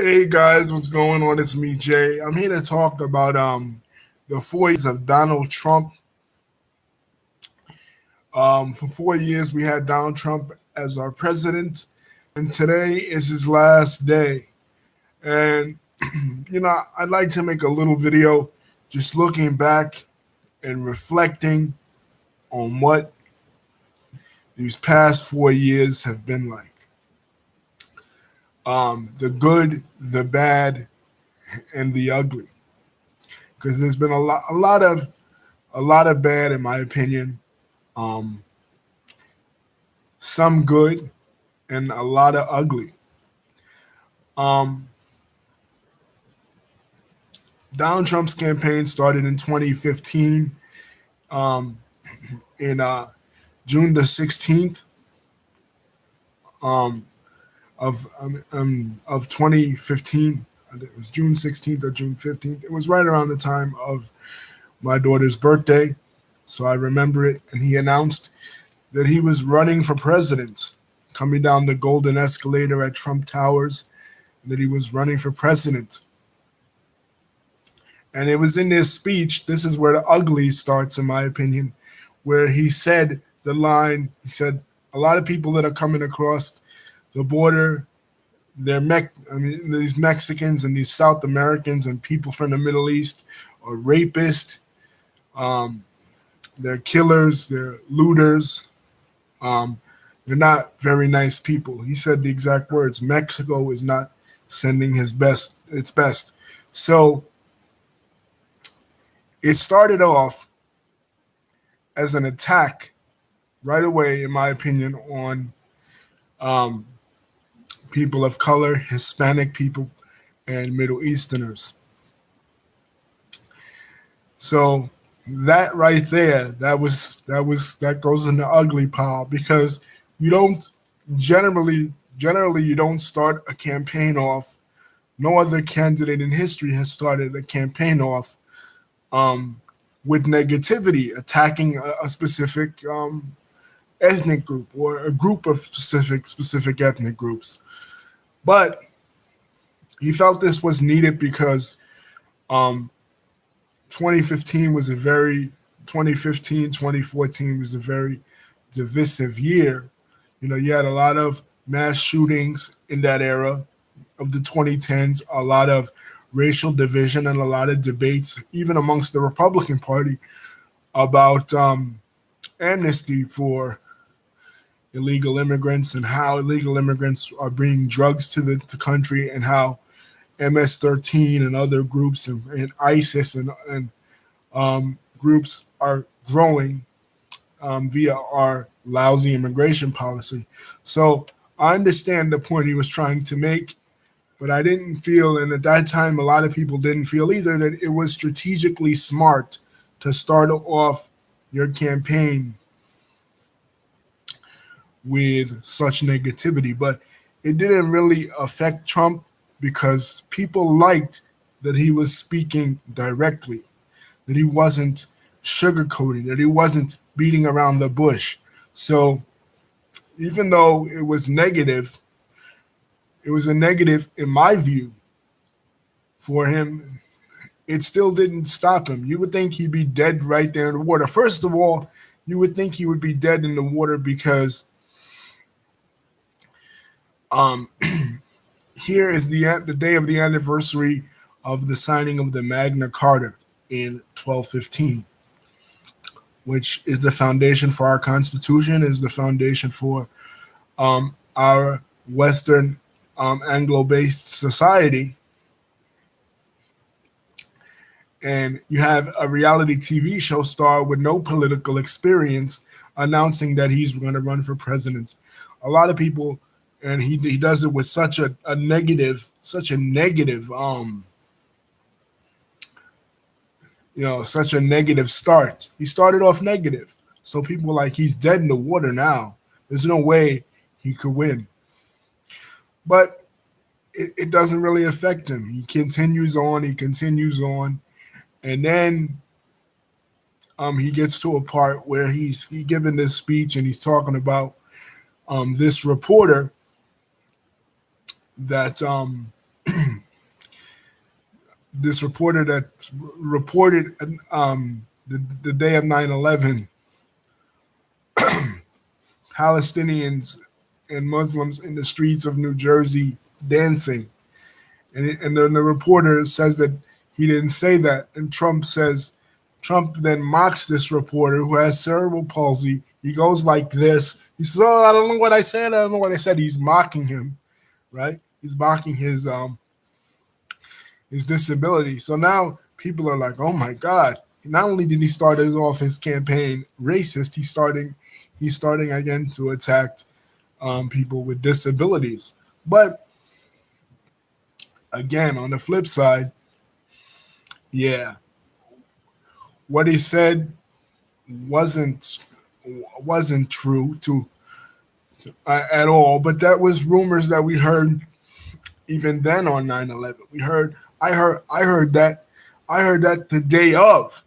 Hey guys, what's going on? It's me, Jay. I'm here to talk about the 4 years of Donald Trump. For 4 years, we had Donald Trump as our president, and today is his last day. And I'd like to make a little video just looking back and reflecting on what these past 4 years have been like. The good, the bad, and the ugly. Because there's been a lot of bad, in my opinion. Um, some good and a lot of ugly. Um, Donald Trump's campaign started in 2015, um, in June the 16th, um, of 2015. It was June 16th or June 15th. It was right around the time of my daughter's birthday, so I remember it. And he announced that he was running for president, coming down the golden escalator at Trump Towers, and that he was running for president. And it was in this speech, this is where the ugly starts, in my opinion, where he said the line, he said, a lot of people that are coming across the border, these Mexicans and these South Americans and people from the Middle East are rapists, um, they're killers, they're looters, um, they're not very nice people. He said the exact words, Mexico is not sending its best. So it started off as an attack right away, in my opinion, on um, people of color, Hispanic people, and Middle Easterners. So that right there, that goes in the ugly pile because you don't generally you don't start a campaign off. No other candidate in history has started a campaign off um, with negativity, attacking a specific ethnic group or a group of specific ethnic groups. But he felt this was needed because um, 2015 was a very 2015 2014 was a very divisive year. You had a lot of mass shootings in that era of the 2010s, a lot of racial division, and a lot of debates, even amongst the Republican Party, about amnesty for illegal immigrants and how illegal immigrants are bringing drugs to the country, and how MS-13 and other groups and ISIS and groups are growing via our lousy immigration policy. So I understand the point he was trying to make, but I didn't feel, and at that time, a lot of people didn't feel either, that it was strategically smart to start off your campaign with such negativity. But it didn't really affect Trump because people liked that he was speaking directly, that he wasn't sugarcoating, that he wasn't beating around the bush. So even though it was a negative in my view for him, it still didn't stop him. You would think he'd be dead right there in the water. First of all, you would think he would be dead in the water because um, here is the day of the anniversary of the signing of the Magna Carta in 1215, which is the foundation for our Constitution, is the foundation for our Western Anglo-based society. And you have a reality TV show star with no political experience announcing that he's going to run for president. A lot of people, and he does it with such a negative start. He started off negative. So people were like, he's dead in the water now. There's no way he could win. But it doesn't really affect him. He continues on, and then he gets to a part where he's giving this speech and he's talking about this reporter that this reporter that reported the day of 9/11, Palestinians and Muslims in the streets of New Jersey dancing. And then the reporter says that he didn't say that. And Trump then mocks this reporter who has cerebral palsy. He goes like this. He says, "Oh, I don't know what I said. I don't know what I said." He's mocking him, right? He's mocking his disability. So now people are like, "Oh my God!" Not only did he start off his campaign racist, he's starting again to attack people with disabilities. But again, on the flip side, yeah, what he said wasn't wasn't true to at all. But that was rumors that we heard even then on 9/11. I heard that the day of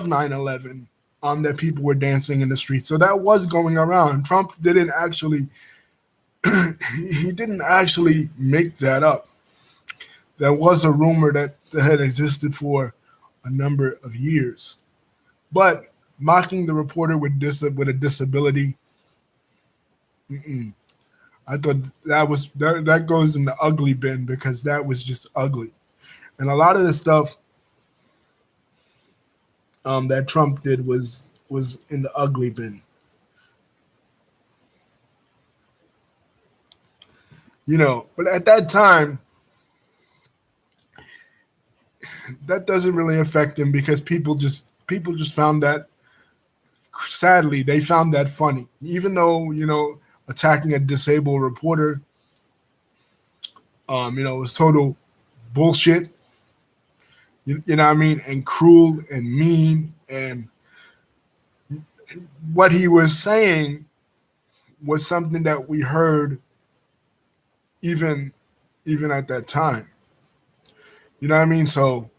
9/11, that people were dancing in the street. So that was going around. Trump didn't actually he didn't actually make that up. That was a rumor that had existed for a number of years. But mocking the reporter with a disability, mm-mm. I thought that goes in the ugly bin because that was just ugly. And a lot of the stuff that Trump did was in the ugly bin. But at that time, that doesn't really affect him because people just found that, sadly, they found that funny. Even though, attacking a disabled reporter, was total bullshit. You know what I mean? And cruel and mean. And what he was saying was something that we heard even even at that time. You know what I mean? So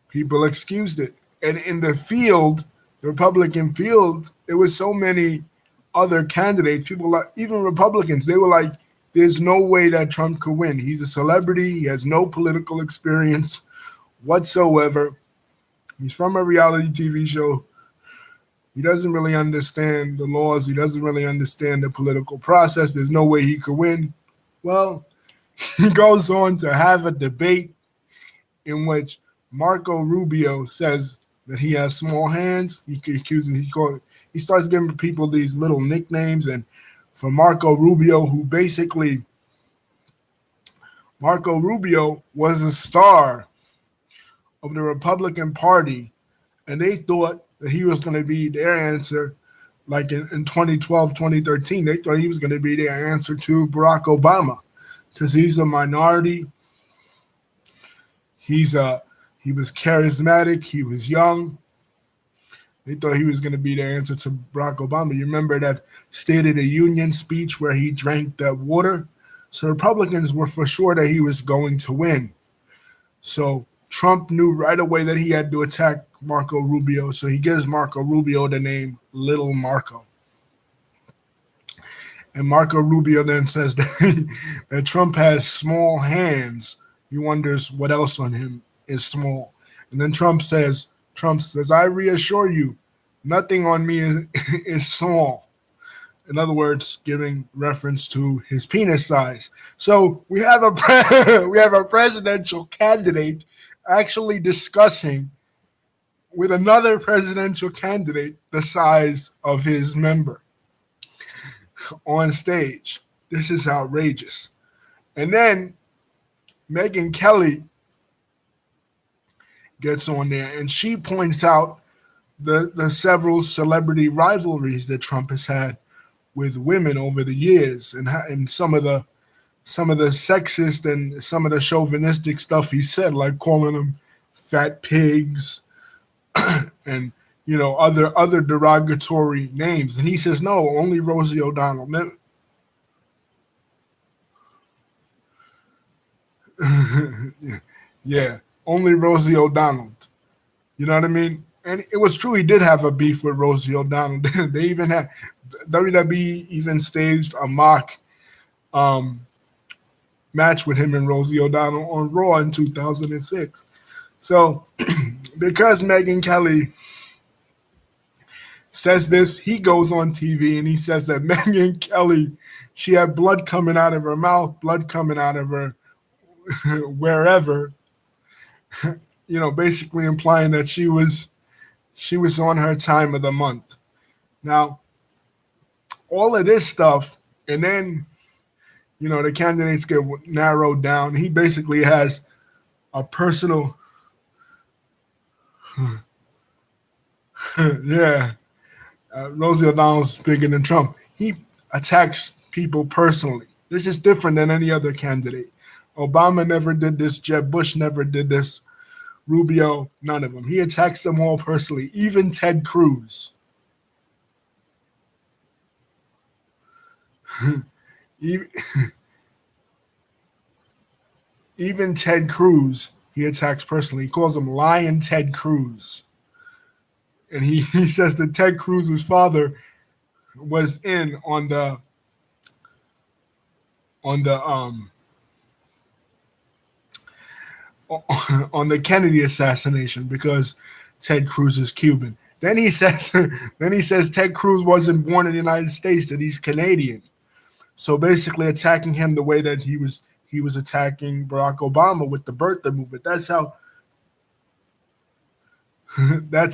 people excused it. And in the field, the Republican field, there was so many other candidates. People like even Republicans, they were like, "There's no way that Trump could win. He's a celebrity. He has no political experience whatsoever. He's from a reality TV show. He doesn't really understand the laws. He doesn't really understand the political process. There's no way he could win." Well, he goes on to have a debate in which Marco Rubio says that he has small hands. He starts giving people these little nicknames, and for Marco Rubio, Marco Rubio was a star of the Republican Party, and they thought that he was going to be their answer. Like in 2012, 2013, they thought he was going to be their answer to Barack Obama because he's a minority. He was charismatic. He was young. They thought he was going to be the answer to Barack Obama. You remember that State of the Union speech where he drank that water? So Republicans were for sure that he was going to win. So Trump knew right away that he had to attack Marco Rubio. So he gives Marco Rubio the name Little Marco. And Marco Rubio then says that Trump has small hands. He wonders what else on him is small. And then Trump says, "I reassure you, nothing on me is small." In other words, giving reference to his penis size. So we have we have a presidential candidate actually discussing with another presidential candidate the size of his member on stage. This is outrageous. And then Megyn Kelly gets on there and she points out the several celebrity rivalries that Trump has had with women over the years, and some of the sexist and some of the chauvinistic stuff he said, like calling them fat pigs and other derogatory names. And he says, no, only Rosie O'Donnell. Yeah, only Rosie O'Donnell. You know what I mean? And it was true. He did have a beef with Rosie O'Donnell. They even had WWE even staged a mock, um, match with him and Rosie O'Donnell on Raw in 2006. So because Megyn Kelly says this, he goes on TV and he says that Megyn Kelly, she had blood coming out of her mouth, blood coming out of her wherever, basically implying that she was on her time of the month. Now, all of this stuff, and then the candidates get narrowed down. He basically has a personal, yeah. Rosie O'Donnell's bigger than Trump. He attacks people personally. This is different than any other candidate. Obama never did this. Jeb Bush never did this. Rubio, none of them. He attacks them all personally. Even Ted Cruz. even, even Ted Cruz, he attacks personally. He calls him Lion Ted Cruz. And he says that Ted Cruz's father was in on the on the Kennedy assassination because Ted Cruz is Cuban. Then he says Ted Cruz wasn't born in the United States, that he's Canadian. So basically attacking him the way that he was attacking Barack Obama with the birther movement. That's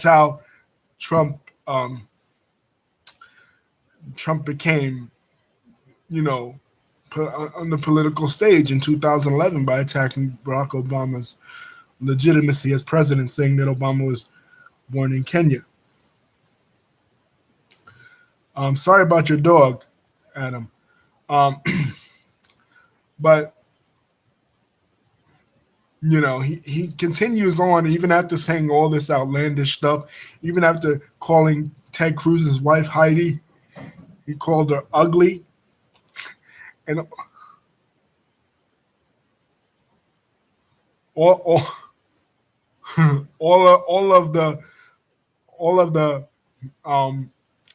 how Trump Trump became, on the political stage in 2011 by attacking Barack Obama's legitimacy as president, saying that Obama was born in Kenya. Sorry about your dog, Adam. But he continues on even after saying all this outlandish stuff, even after calling Ted Cruz's wife Heidi. He called her ugly, and all all of the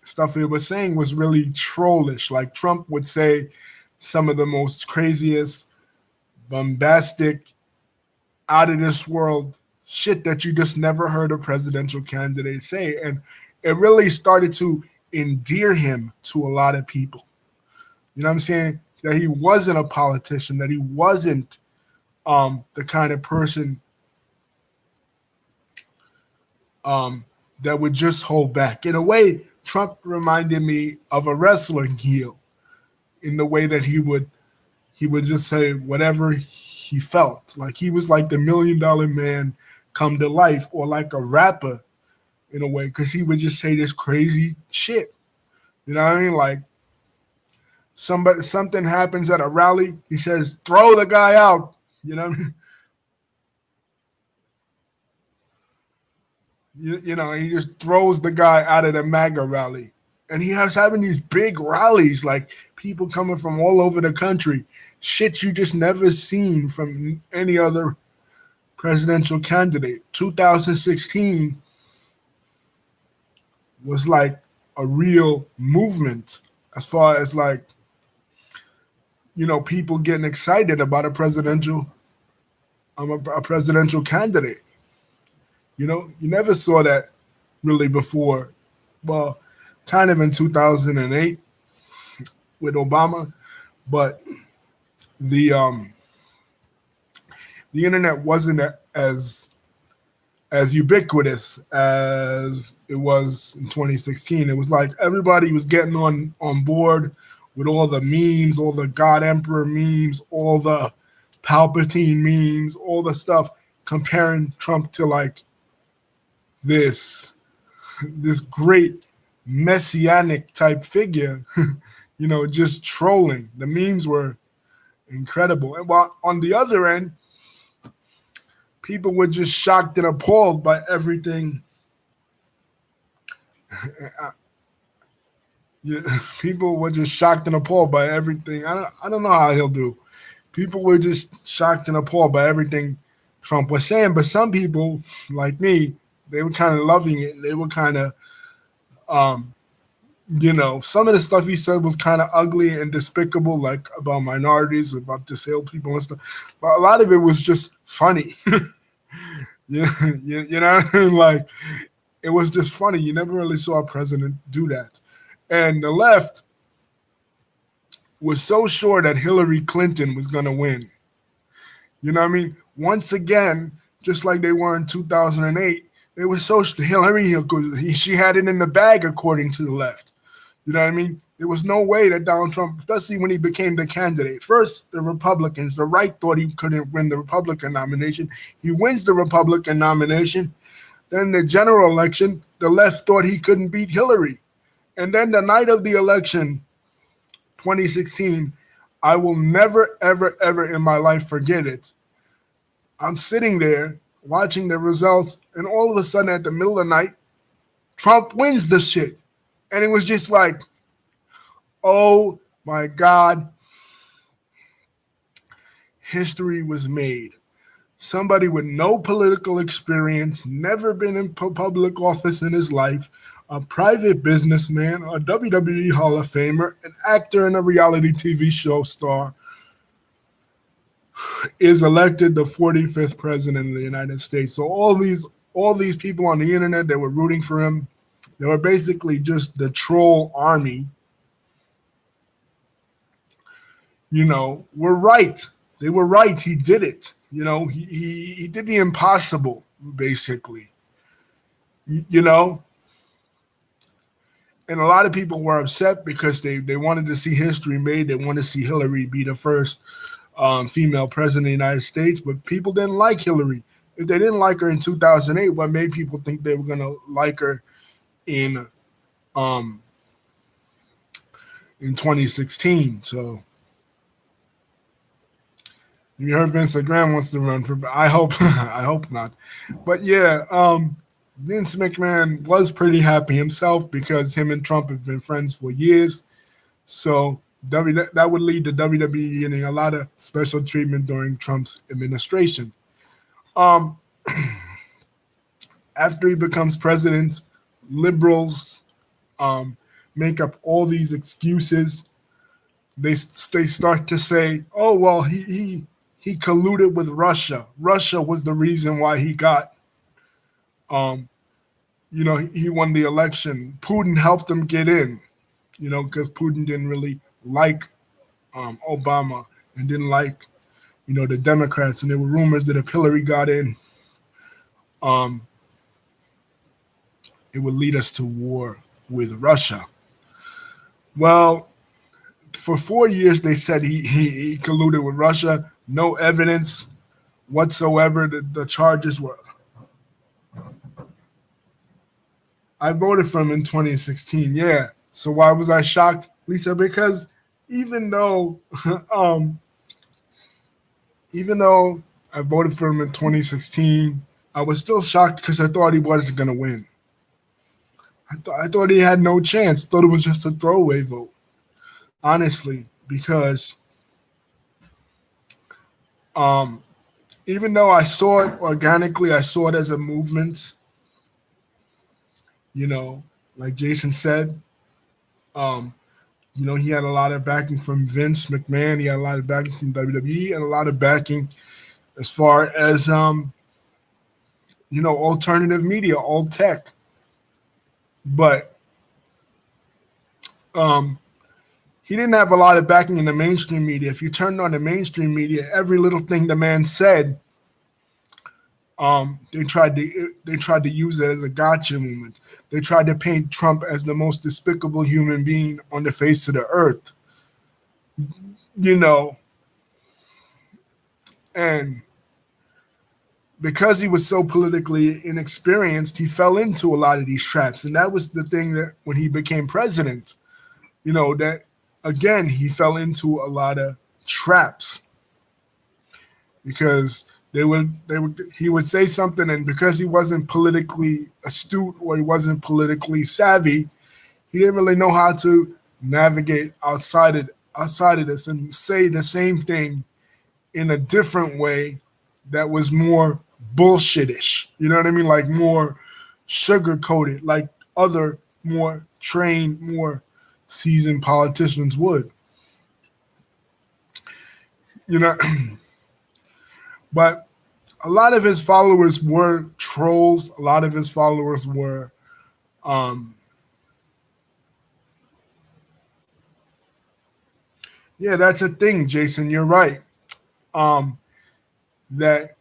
stuff he was saying was really trollish. Like Trump would say some of the most craziest, bombastic, out of this world shit that you just never heard a presidential candidate say. And it really started to endear him to a lot of people. You know what I'm saying? That he wasn't a politician, that he wasn't the kind of person that would just hold back. In a way, Trump reminded me of a wrestling heel in the way that he would just say whatever he felt. Like he was like the $1 million man come to life, or like a rapper in a way, because he would just say this crazy shit. You know what I mean? Like something happens at a rally, he says, "Throw the guy out." You know what I mean? He just throws the guy out of the MAGA rally. And he has having these big rallies, like people coming from all over the country. Shit you just never seen from any other presidential candidate. 2016 was like a real movement as far as like, people getting excited about a presidential candidate. You never saw that really before. Well, kind of in 2008 with Obama, but the the internet wasn't as ubiquitous as it was in 2016. It was like everybody was getting on board with all the memes, all the God Emperor memes, all the Palpatine memes, all the stuff comparing Trump to like this great messianic type figure, just trolling. The memes were incredible. And while on the other end, people were just shocked and appalled by everything. People were just shocked and appalled by everything. I don't know how he'll do. People were just shocked and appalled by everything Trump was saying. But some people, like me, they were kind of loving it. They were kind of Some of the stuff he said was kind of ugly and despicable, like about minorities, about disabled people and stuff. But a lot of it was just funny. you, you know what I mean? Like, it was just funny. You never really saw a president do that. And the left was so sure that Hillary Clinton was going to win. You know what I mean? Once again, just like they were in 2008, they were so Hillary, she had it in the bag according to the left. You know what I mean? There was no way that Donald Trump, especially when he became the candidate. First, the Republicans, the right thought he couldn't win the Republican nomination. He wins the Republican nomination. Then the general election, the left thought he couldn't beat Hillary. And then the night of the election, 2016, I will never, ever, ever in my life forget it. I'm sitting there watching the results, and all of a sudden, at the middle of the night, Trump wins the shit. And it was just like, oh my God, history was made. Somebody with no political experience, never been in public office in his life, a private businessman, a WWE Hall of Famer, an actor and a reality TV show star, is elected the 45th president of the United States. So all these people on the internet that were rooting for him, they were basically just the troll army, were right. They were right. He did it. He did the impossible, basically. You know, and a lot of people were upset because they wanted to see history made. They wanted to see Hillary be the first female president of the United States, but people didn't like Hillary. If they didn't like her in 2008, what made people think they were going to like her in um, in 2016? So you heard Vince McMahon wants to run for. I hope I hope not. But yeah, Vince McMahon was pretty happy himself because him and Trump have been friends for years. So that would lead to WWE getting a lot of special treatment during Trump's administration. Um, After he becomes president, liberals um, make up all these excuses. They start to say, "Oh well, he colluded with Russia. Russia was the reason why he got um, he won the election. Putin helped him get in, because Putin didn't really like Obama and didn't like, the Democrats. And there were rumors that if Hillary got in, um, it would lead us to war with Russia. Well, for 4 years, they said he colluded with Russia. No evidence whatsoever. The charges were. I voted for him in 2016. Yeah. So why was I shocked, Lisa? Because even though, um, even though I voted for him in 2016, I was still shocked because I thought he wasn't going to win. I thought he had no chance. Thought it was just a throwaway vote, honestly, because um, even though I saw it organically, I saw it as a movement. You know, like Jason said, um, he had a lot of backing from Vince McMahon. He had a lot of backing from WWE and a lot of backing as far as alternative media, all tech. But um, he didn't have a lot of backing in the mainstream media. If you turned on the mainstream media, every little thing the man said, they tried to use it as a gotcha moment. They tried to paint Trump as the most despicable human being on the face of the earth. You know, and because he was so politically inexperienced, he fell into a lot of these traps. And that was the thing that when he became president, that again, he fell into a lot of traps because he would say something, and because he wasn't politically astute or he wasn't politically savvy, he didn't really know how to navigate outside of this and say the same thing in a different way that was more bullshitish. You know what I mean? Like more sugar coated, like other more trained, more seasoned politicians would. You know, but a lot of his followers were trolls. A lot of his followers were, um, yeah, that's a thing, Jason. You're right. Um, that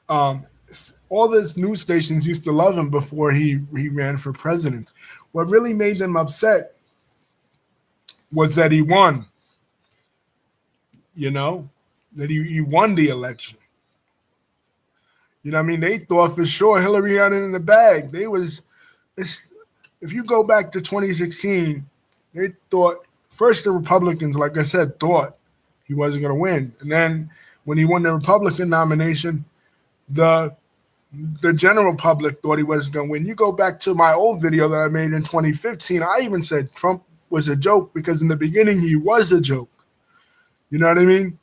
all these news stations used to love him before he ran for president. What really made them upset was that he won. You know, that he won the election. You know what I mean? They thought for sure Hillary had it in the bag. It's, if you go back to 2016, they thought first the Republicans, like I said, thought he wasn't going to win, and then when he won the Republican nomination, the the general public thought he wasn't going to win. You go back to my old video that I made in 2015. I even said Trump was a joke because in the beginning he was a joke. You know what I mean?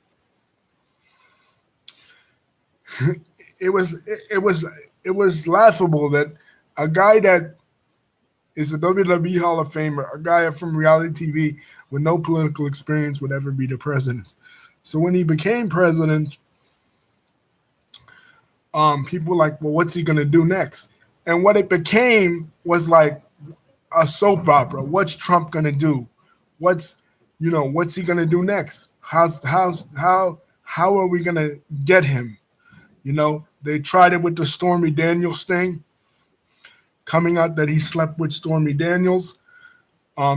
It was laughable that a guy that is a WWE Hall of Famer, a guy from reality TV with no political experience would ever be the president. So when he became president, people were like, well, what's he gonna do next? And what it became was like a soap opera. What's Trump gonna do? What's what's he gonna do next? How are we gonna get him? They tried it with the Stormy Daniels thing, coming out that he slept with Stormy Daniels.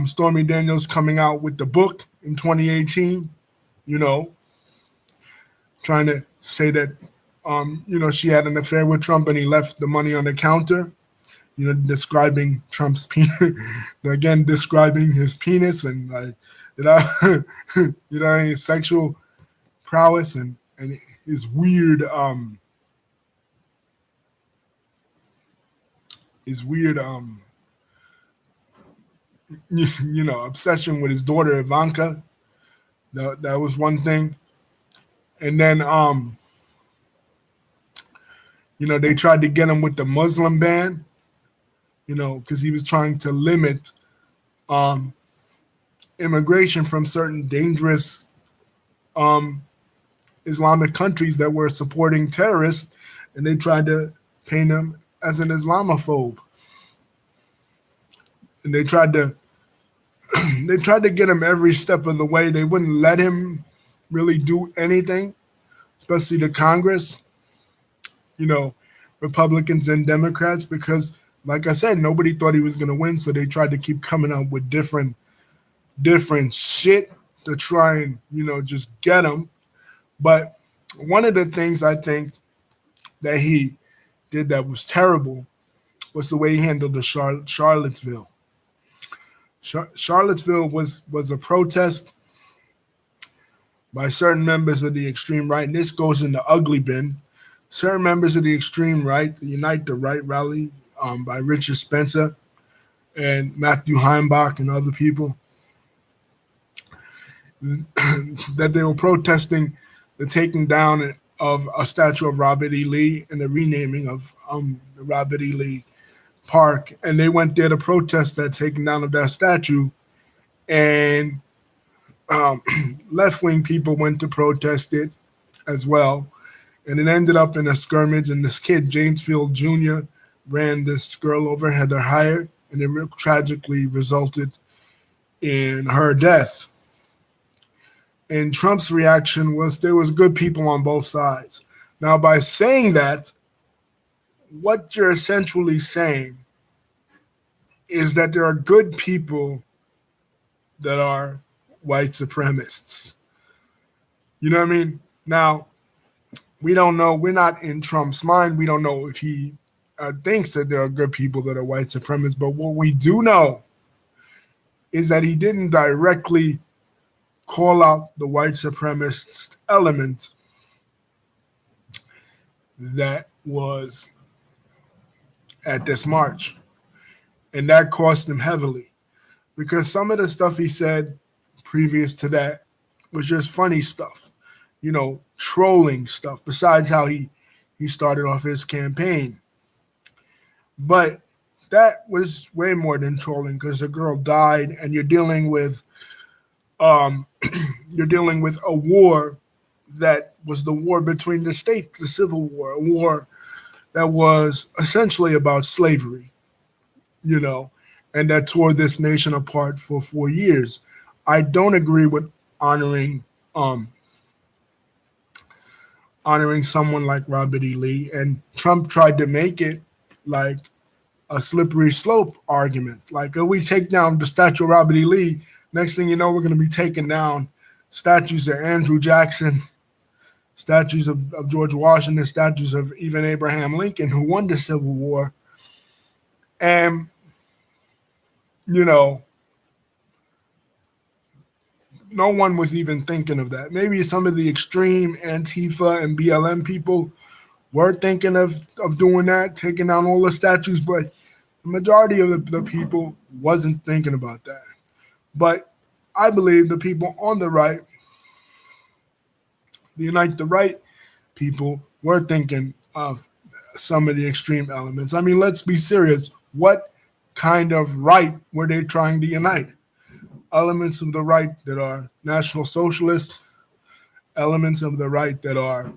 Stormy Daniels coming out with the book in 2018, you know, trying to say that, she had an affair with Trump and he left the money on the counter, describing Trump's penis, again, describing his penis and, like, you know, his sexual prowess and his weird obsession with his daughter Ivanka. That was one thing. And then they tried to get him with the Muslim ban, because he was trying to limit um immigration from certain dangerous um Islamic countries that were supporting terrorists, and they tried to paint him as an Islamophobe. And they tried to get him every step of the way. They wouldn't let him really do anything, especially the Congress, you know, Republicans and Democrats, because, like I said, nobody thought he was going to win. So they tried to keep coming up with different shit to try and, just get him. But one of the things I think that he did that was terrible was the way he handled the Charlottesville. Charlottesville was a protest by certain members of the extreme right, and this goes in the ugly bin. Certain members of the extreme right, the Unite the Right rally by Richard Spencer and Matthew Heimbach and other people, that they were protesting the taking down of a statue of Robert E. Lee and the renaming of the Robert E. Lee Park, and they went there to protest that taking down of that statue, and um, left wing people went to protest it as well, and it ended up in a skirmish. And this kid James Field Jr. ran this girl over, Heather Heyer, and it tragically resulted in her death. And Trump's reaction was there was good people on both sides. Now, by saying that, what you're essentially saying is that there are good people that are white supremacists. You know what I mean? Now, we don't know. We're not in Trump's mind. We don't know if he thinks that there are good people that are white supremacists. But what we do know is that he didn't directly call out the white supremacist element that was at this march. And that cost him heavily, because some of the stuff he said previous to that was just funny stuff, trolling stuff, besides how he started off his campaign. But that was way more than trolling because the girl died, and um, you're dealing with a war that was the war between the states, the Civil War, a war that was essentially about slavery, you know, and that tore this nation apart for 4 years. I don't agree with honoring um, honoring someone like Robert E. Lee, and Trump tried to make it like a slippery slope argument. Like, if we take down the statue of Robert E. Lee, next thing you know, we're going to be taking down statues of Andrew Jackson, statues of George Washington, statues of even Abraham Lincoln, who won the Civil War. And, you know, no one was even thinking of that. Maybe some of the extreme Antifa and BLM people were thinking of doing that, taking down all the statues, but the majority of the people wasn't thinking about that. But I believe the people on the right, the Unite the Right people, were thinking of some of the extreme elements. I mean, let's be serious. What kind of right were they trying to unite? Elements of the right that are National Socialists, elements of the right that are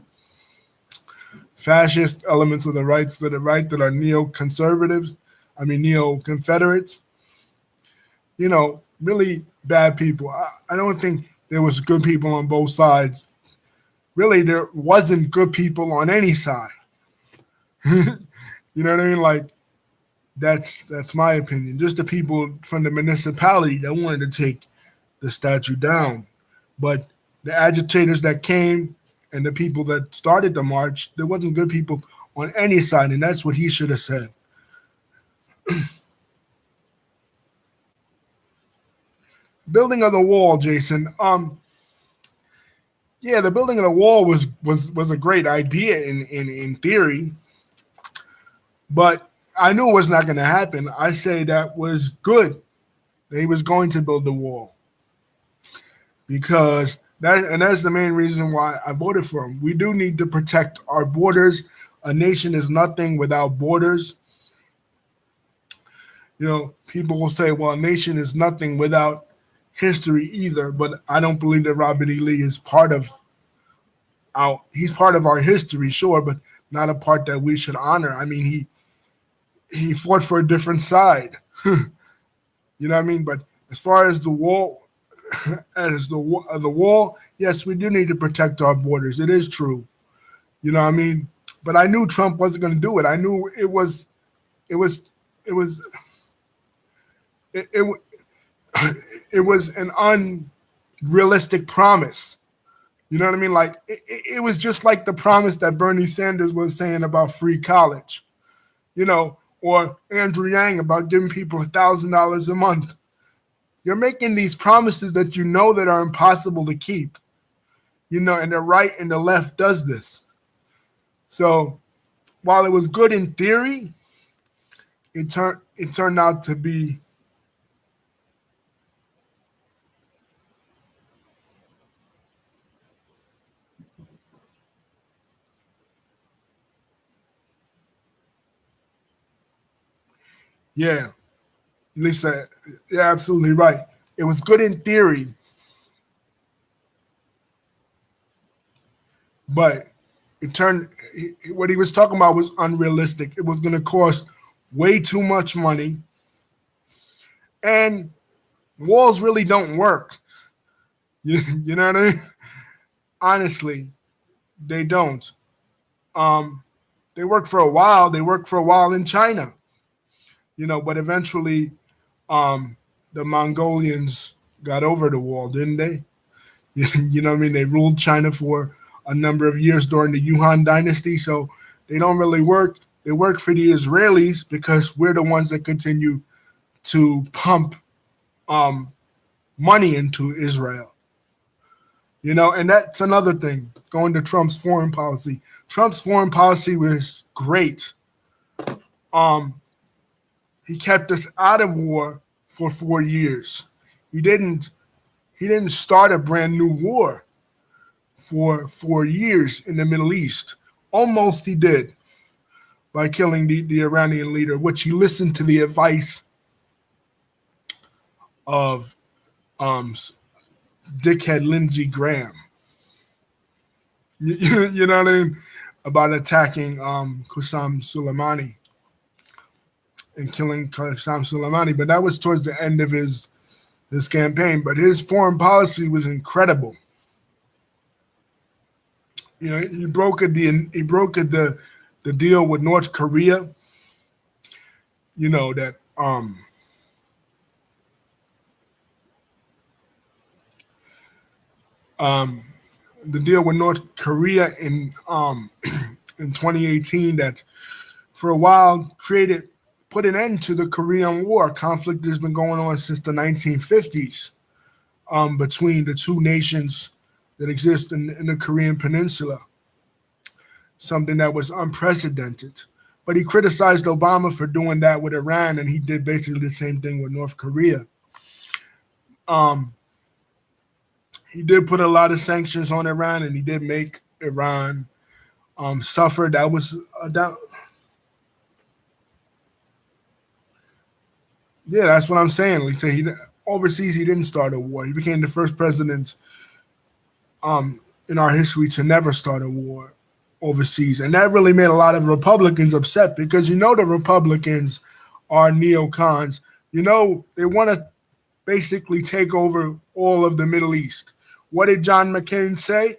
fascist, elements of the rights to the right that are neoconservatives, neo-Confederates, really bad people. I don't think there was good people on both sides. Really, there wasn't good people on any side. You know what I mean? Like, that's my opinion. Just the people from the municipality that wanted to take the statue down. But the agitators that came and the people that started the march, there wasn't good people on any side, and that's what he should have said. Building of the wall, Jason. Yeah, the building of the wall was a great idea in theory, but I knew it was not going to happen. I say that was good that he was going to build the wall because that's the main reason why I voted for him. We do need to protect our borders. A nation is nothing without borders. People will say, well, a nation is nothing without history either, but I don't believe that Robert E. Lee is he's part of our history, sure, but not a part that we should honor. I mean, he fought for a different side. You know what I mean? But as far as the wall, the wall, yes, we do need to protect our borders. It is true. You know what I mean? But I knew Trump wasn't going to do it. I knew it was it was it, it, it was an unrealistic promise. You know what I mean? Like, it was just like the promise that Bernie Sanders was saying about free college, or Andrew Yang about giving people $1,000 a month. You're making these promises that you know that are impossible to keep, and the right and the left does this. So while it was good in theory, it turned out to be. Yeah, Lisa, you're absolutely right. It was good in theory, but it turned what he was talking about was unrealistic. It was going to cost way too much money, and walls really don't work. You know what I mean? Honestly, they don't. Um, they work for a while. They work for a while in China, but eventually, um, the Mongolians got over the wall, didn't they? You know what I mean? They ruled China for a number of years during the Yuan dynasty, so they don't really work. They work for the Israelis because we're the ones that continue to pump um, money into Israel. And that's another thing. Going to Trump's foreign policy. Trump's foreign policy was great. Um, he kept us out of war for 4 years. He didn't. He didn't start a brand new war for 4 years in the Middle East. Almost he did, by killing the Iranian leader, which he listened to the advice of um, dickhead Lindsey Graham. You know what I mean? About attacking Qasem Soleimani and killing Qasem Soleimani. But that was towards the end of his campaign. But his foreign policy was incredible. You know, he brokered the deal with North Korea. You know that um, the deal with North Korea in 2018 that for a while put an end to the Korean War. Conflict has been going on since the 1950s between the two nations that exist in the Korean Peninsula. Something that was unprecedented. But he criticized Obama for doing that with Iran, and he did basically the same thing with North Korea. Um, he did put a lot of sanctions on Iran, and he did make Iran suffer. That was yeah, that's what I'm saying. Like say he overseas, he didn't start a war. He became the first president in our history to never start a war overseas, and that really made a lot of Republicans upset because you know the Republicans are neocons. You know they want to basically take over all of the Middle East. What did John McCain say?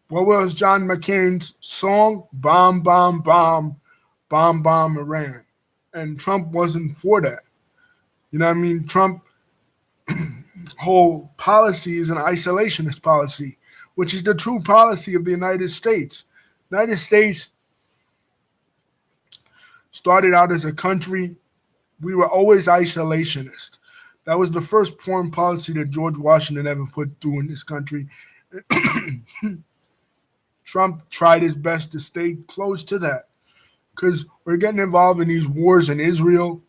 What was John McCain's song? Bomb, bomb, bomb, bomb, bomb Iran. And Trump wasn't for that. You know what I mean? Trump whole policy is an isolationist policy, which is the true policy of the United States. The United States started out as a country. We were always isolationist. That was the first foreign policy that George Washington ever put through in this country. Trump tried his best to stay close to that because we're getting involved in these wars in Israel,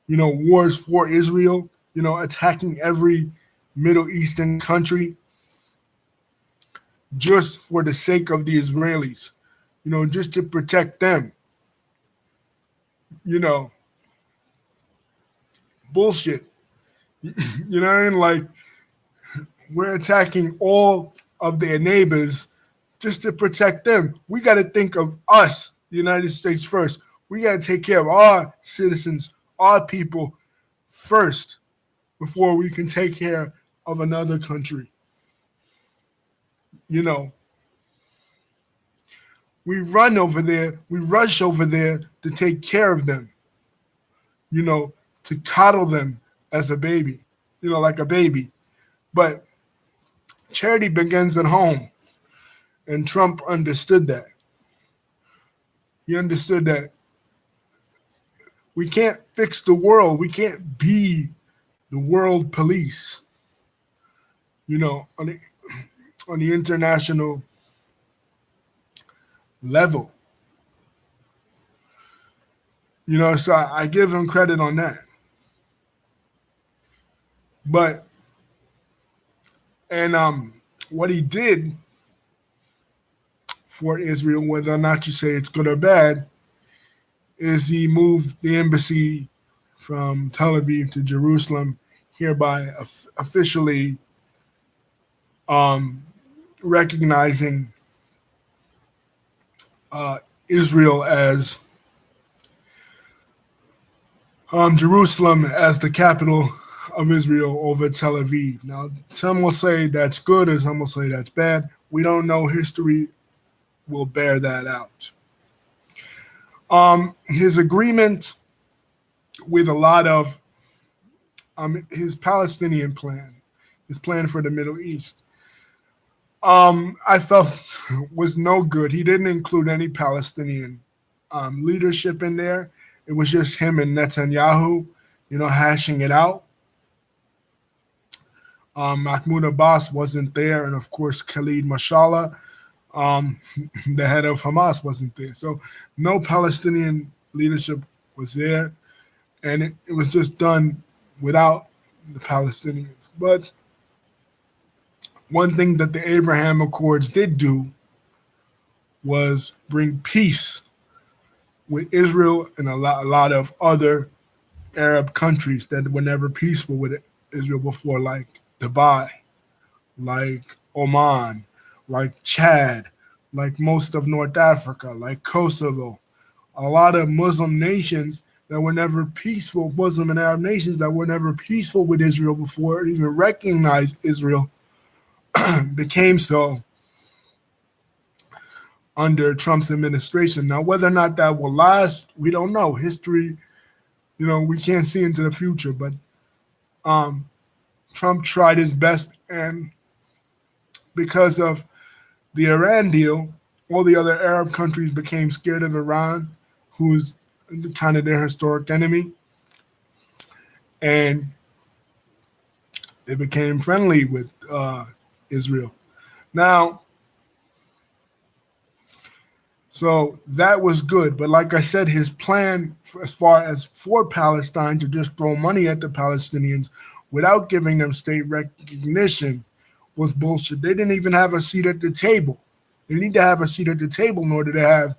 you know, wars for Israel, you know, attacking every Middle Eastern country just for the sake of the Israelis, you know, just to protect them. You know, bullshit. You know what I mean? Like, we're attacking all of their neighbors just to protect them. We got to think of us, the United States, first. We got to take care of our citizens, our people first before we can take care of another country. You know, we run over there, we rush over there to take care of them, you know, to coddle them as a baby, you know, like a baby. But charity begins at home. And Trump understood that. He understood that we can't fix the world. We can't be the world police, you know, on the international level. You know, so I give him credit on that. But and what he did for Israel, whether or not you say it's good or bad, is he moved the embassy from Tel Aviv to Jerusalem, hereby officially um, recognizing Israel as Jerusalem as the capital of Israel over Tel Aviv. Now, some will say that's good, or some will say that's bad. We don't know. History will bear that out. His agreement with a lot of his Palestinian plan, his plan for the Middle East, I felt was no good. He didn't include any Palestinian leadership in there. It was just him and Netanyahu, you know, hashing it out. Mahmoud Abbas wasn't there, and of course Khalid Mashallah, um, the head of Hamas, wasn't there. So no Palestinian leadership was there, and it was just done without the Palestinians. But one thing that the Abraham Accords did do was bring peace with Israel and a lot of other Arab countries that were never peaceful with Israel before, like Dubai, like Oman, like Chad, like most of North Africa, like Kosovo. A lot of Muslim nations that were never peaceful, Muslim and Arab nations that were never peaceful with Israel before even recognized Israel, became so under Trump's administration. Now, whether or not that will last, we don't know. History, we can't see into the future, but um, Trump tried his best, and because of the Iran deal, all the other Arab countries became scared of Iran, who's kind of their historic enemy, and they became friendly with Israel. Now, so that was good. But like I said, his plan, as far as for Palestine to just throw money at the Palestinians without giving them state recognition, was bullshit. They didn't even have a seat at the table. They need to have a seat at the table in order to have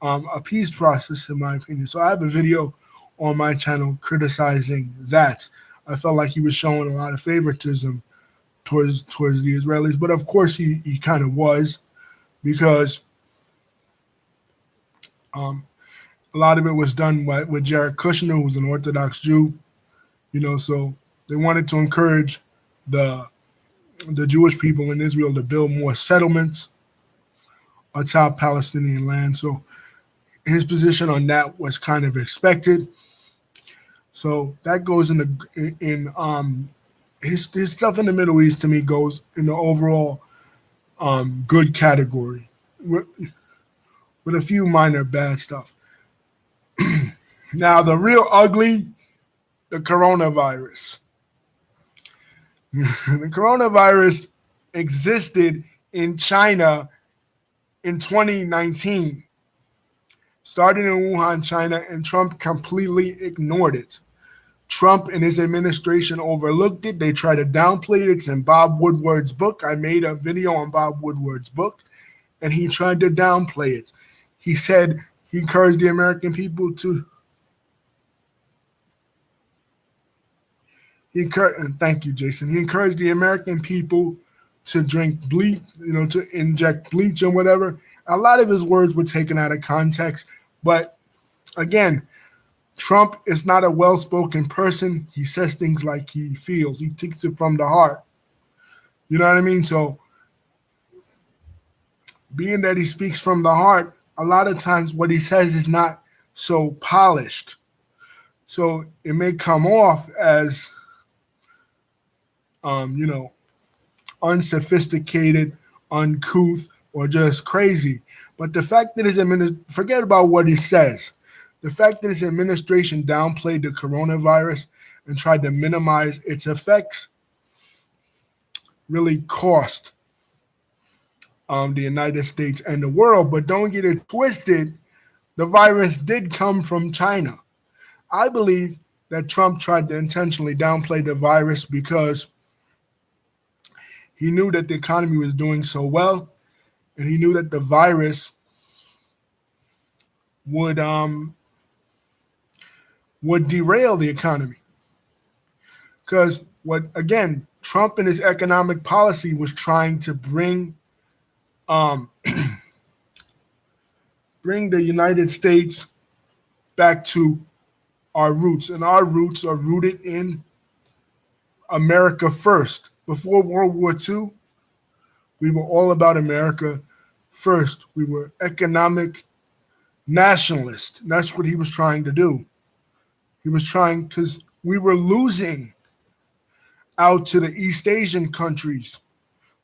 a peace process, in my opinion. So I have a video on my channel criticizing that. I felt like he was showing a lot of favoritism towards the Israelis, but of course he kind of was, because a lot of it was done with Jared Kushner, who was an Orthodox Jew. So they wanted to encourage the Jewish people in Israel to build more settlements atop Palestinian land. So his position on that was kind of expected. So that goes in his stuff in the Middle East, to me, goes in the overall good category, with a few minor bad stuff. Now, the real ugly, the coronavirus. The coronavirus existed in China in 2019, started in Wuhan, China, and Trump completely ignored it. Trump and his administration overlooked it. They tried to downplay it. It's in Bob Woodward's book. I made a video on Bob Woodward's book, and he tried to downplay it. He said he encouraged the American people to. Thank you, Jason. He encouraged the American people to drink bleach, to inject bleach and whatever. A lot of his words were taken out of context, but again, Trump is not a well-spoken person. He says things like he feels. He takes it from the heart. You know what I mean? So, being that he speaks from the heart, a lot of times what he says is not so polished. So it may come off as, unsophisticated, uncouth, or just crazy. But the fact that forget about what he says. The fact that his administration downplayed the coronavirus and tried to minimize its effects really cost the United States and the world. But don't get it twisted. The virus did come from China. I believe that Trump tried to intentionally downplay the virus because he knew that the economy was doing so well, and he knew that the virus would derail the economy. Because Trump and his economic policy was trying to bring the United States back to our roots, and our roots are rooted in America first. Before World War II, we were all about America first. We were economic nationalists. And that's what he was trying to do. He was trying, because we were losing out to the East Asian countries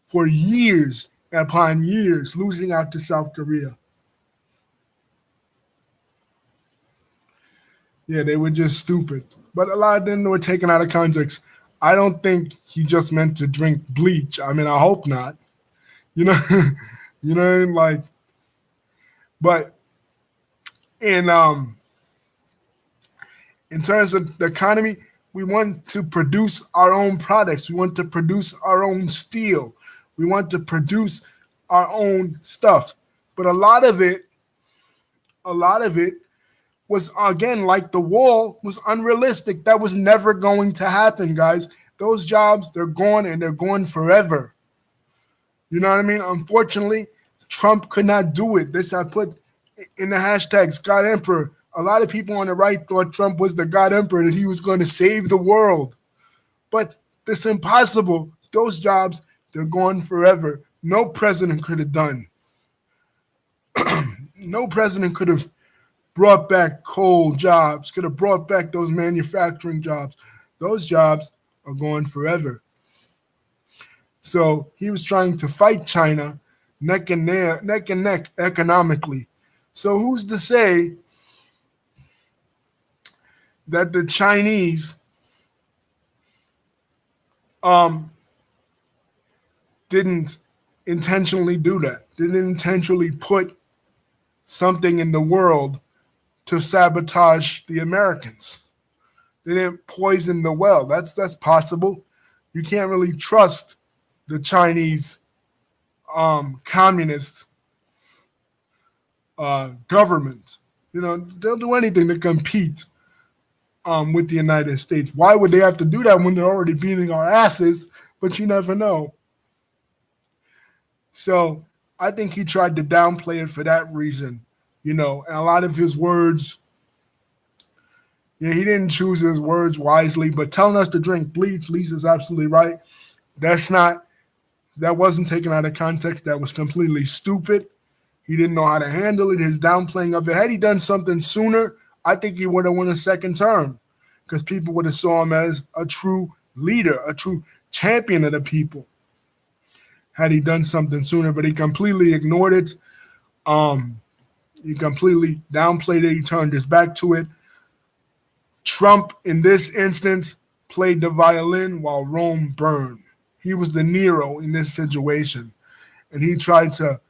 for years upon years, losing out to South Korea. Yeah, they were just stupid. But a lot of them were taken out of context. I don't think he just meant to drink bleach. I mean, I hope not. You know, you know what I mean? Like, but in terms of the economy, we want to produce our own products. We want to produce our own steel. We want to produce our own stuff. But a lot of it was, again, like the wall, was unrealistic. That was never going to happen, guys. Those jobs, they're gone, and they're gone forever. You know what I mean? Unfortunately, Trump could not do it. This I put in the hashtags God Emperor. A lot of people on the right thought Trump was the God Emperor, that he was going to save the world. But it's impossible. Those jobs, they're gone forever. No president could have done. No president could have brought back coal jobs, could have brought back those manufacturing jobs. Those jobs are gone forever. So he was trying to fight China neck and neck economically. So who's to say that the Chinese didn't intentionally do that? Didn't intentionally put something in the world to sabotage the Americans? They didn't poison the well. That's possible. You can't really trust the Chinese communist government. You know, they'll do anything to compete with the United States. Why would they have to do that when they're already beating our asses? But you never know. So I think he tried to downplay it for that reason. You know, and a lot of his words, you know, he didn't choose his words wisely. But telling us to drink bleach, Lisa is absolutely right. That wasn't taken out of context. That was completely stupid. He didn't know how to handle it. His downplaying of it. Had he done something sooner, I think he would have won a second term, because people would have saw him as a true leader, a true champion of the people. Had he done something sooner, but he completely ignored it. He completely downplayed it. He turned his back to it. Trump, in this instance, played the violin while Rome burned. He was the Nero in this situation, and he tried to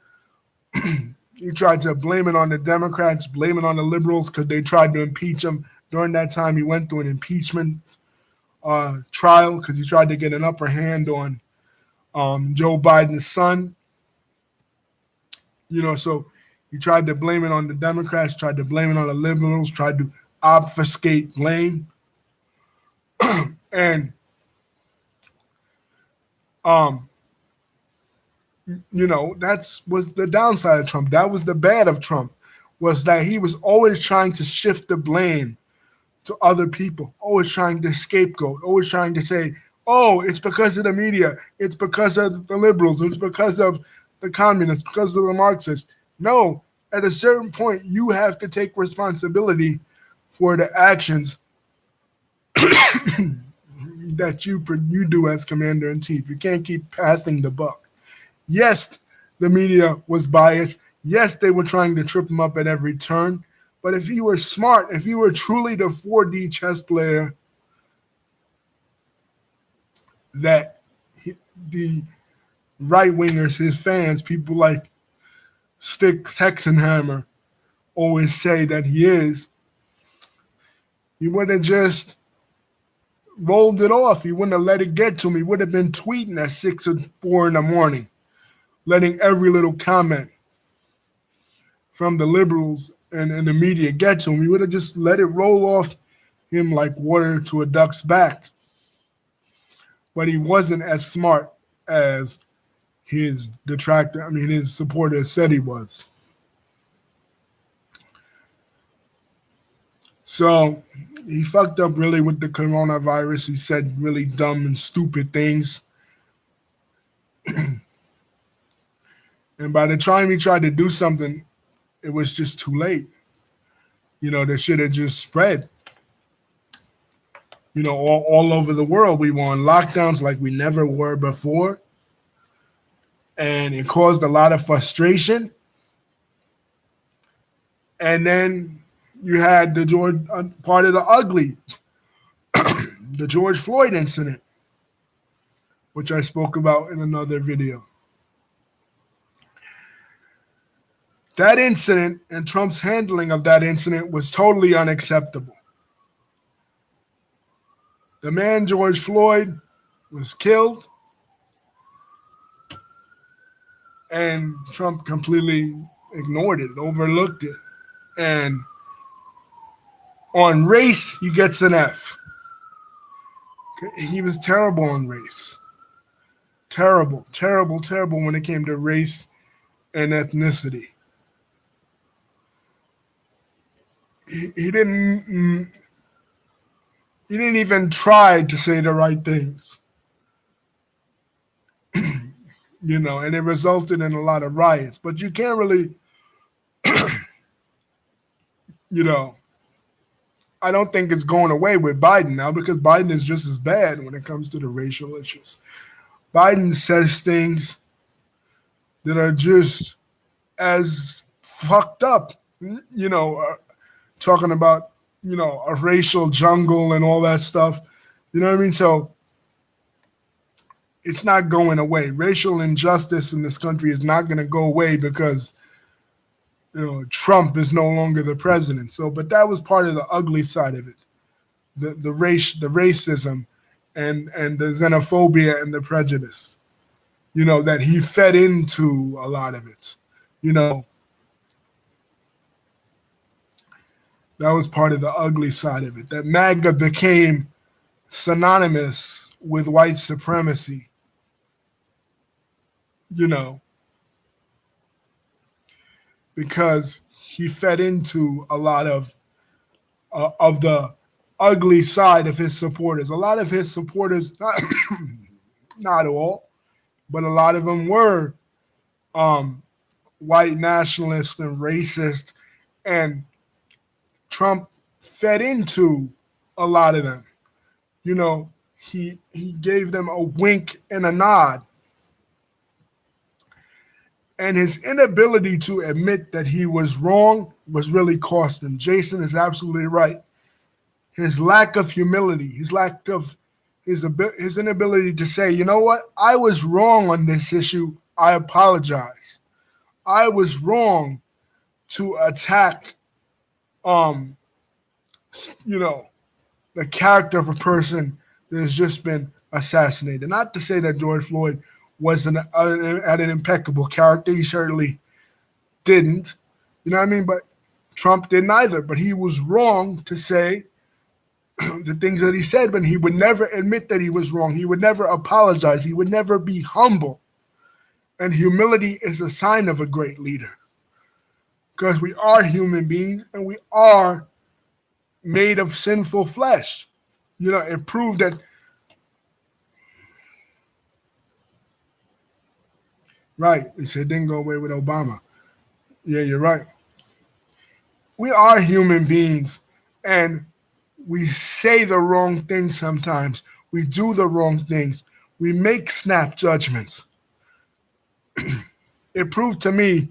blame it on the Democrats, blame it on the liberals, because they tried to impeach him. During that time, he went through an impeachment trial because he tried to get an upper hand on Joe Biden's son. You know, so he tried to blame it on the Democrats, tried to blame it on the liberals, tried to obfuscate blame. And you know, that was the downside of Trump. That was the bad of Trump, was that he was always trying to shift the blame to other people, always trying to scapegoat, always trying to say, oh, it's because of the media, it's because of the liberals, it's because of the communists, because of the Marxists. No, at a certain point, you have to take responsibility for the actions that you do as commander-in-chief. You can't keep passing the buck. Yes, the media was biased. Yes, they were trying to trip him up at every turn. But if he were smart, if he were truly the 4D chess player that the right-wingers, his fans, people like Stick Hexenhammer always say that he is, he would have just rolled it off. He wouldn't have let it get to him. He would have been tweeting at 6 or 4 in the morning, letting every little comment from the liberals and the media get to him. He would have just let it roll off him like water to a duck's back. But he wasn't as smart as his his supporters said he was. So he fucked up really with the coronavirus. He said really dumb and stupid things. And by the time he tried to do something, it was just too late. You know, that should have just spread. You know, all over the world. We were on lockdowns like we never were before. And it caused a lot of frustration. And then you had the part of the ugly, the George Floyd incident, which I spoke about in another video. That incident and Trump's handling of that incident was totally unacceptable. The man, George Floyd, was killed, and Trump completely ignored it, overlooked it. And On race, he gets an F. He was terrible on race. Terrible, terrible, terrible when it came to race and ethnicity. He didn't. He didn't even try to say the right things, and it resulted in a lot of riots. But you can't really, you know, I don't think it's going away with Biden now because Biden is just as bad when it comes to the racial issues. Biden says things that are just as fucked up, talking about, a racial jungle and all that stuff. You know what I mean? So it's not going away. Racial injustice in this country is not going to go away because Trump is no longer the president. So, but that was part of the ugly side of it, the racism, and the xenophobia and the prejudice. That he fed into a lot of it. That was part of the ugly side of it. That MAGA became synonymous with white supremacy. Because he fed into a lot of the ugly side of his supporters. A lot of his supporters, not all, but a lot of them were white nationalists and racist, and Trump fed into a lot of them. He gave them a wink and a nod. And his inability to admit that he was wrong was really cost him. Jason is absolutely right. His lack of humility, his inability to say, you know what, I was wrong on this issue. I apologize. I was wrong to attack, the character of a person that has just been assassinated. Not to say that George Floyd wasn't had an impeccable character. He certainly didn't. You know what I mean? But Trump didn't either. But he was wrong to say the things that he said, but he would never admit that he was wrong. He would never apologize. He would never be humble. And humility is a sign of a great leader. Because we are human beings and we are made of sinful flesh. It proved that. Right. They said it didn't go away with Obama. Yeah, you're right. We are human beings and we say the wrong things sometimes. We do the wrong things. We make snap judgments. It proved to me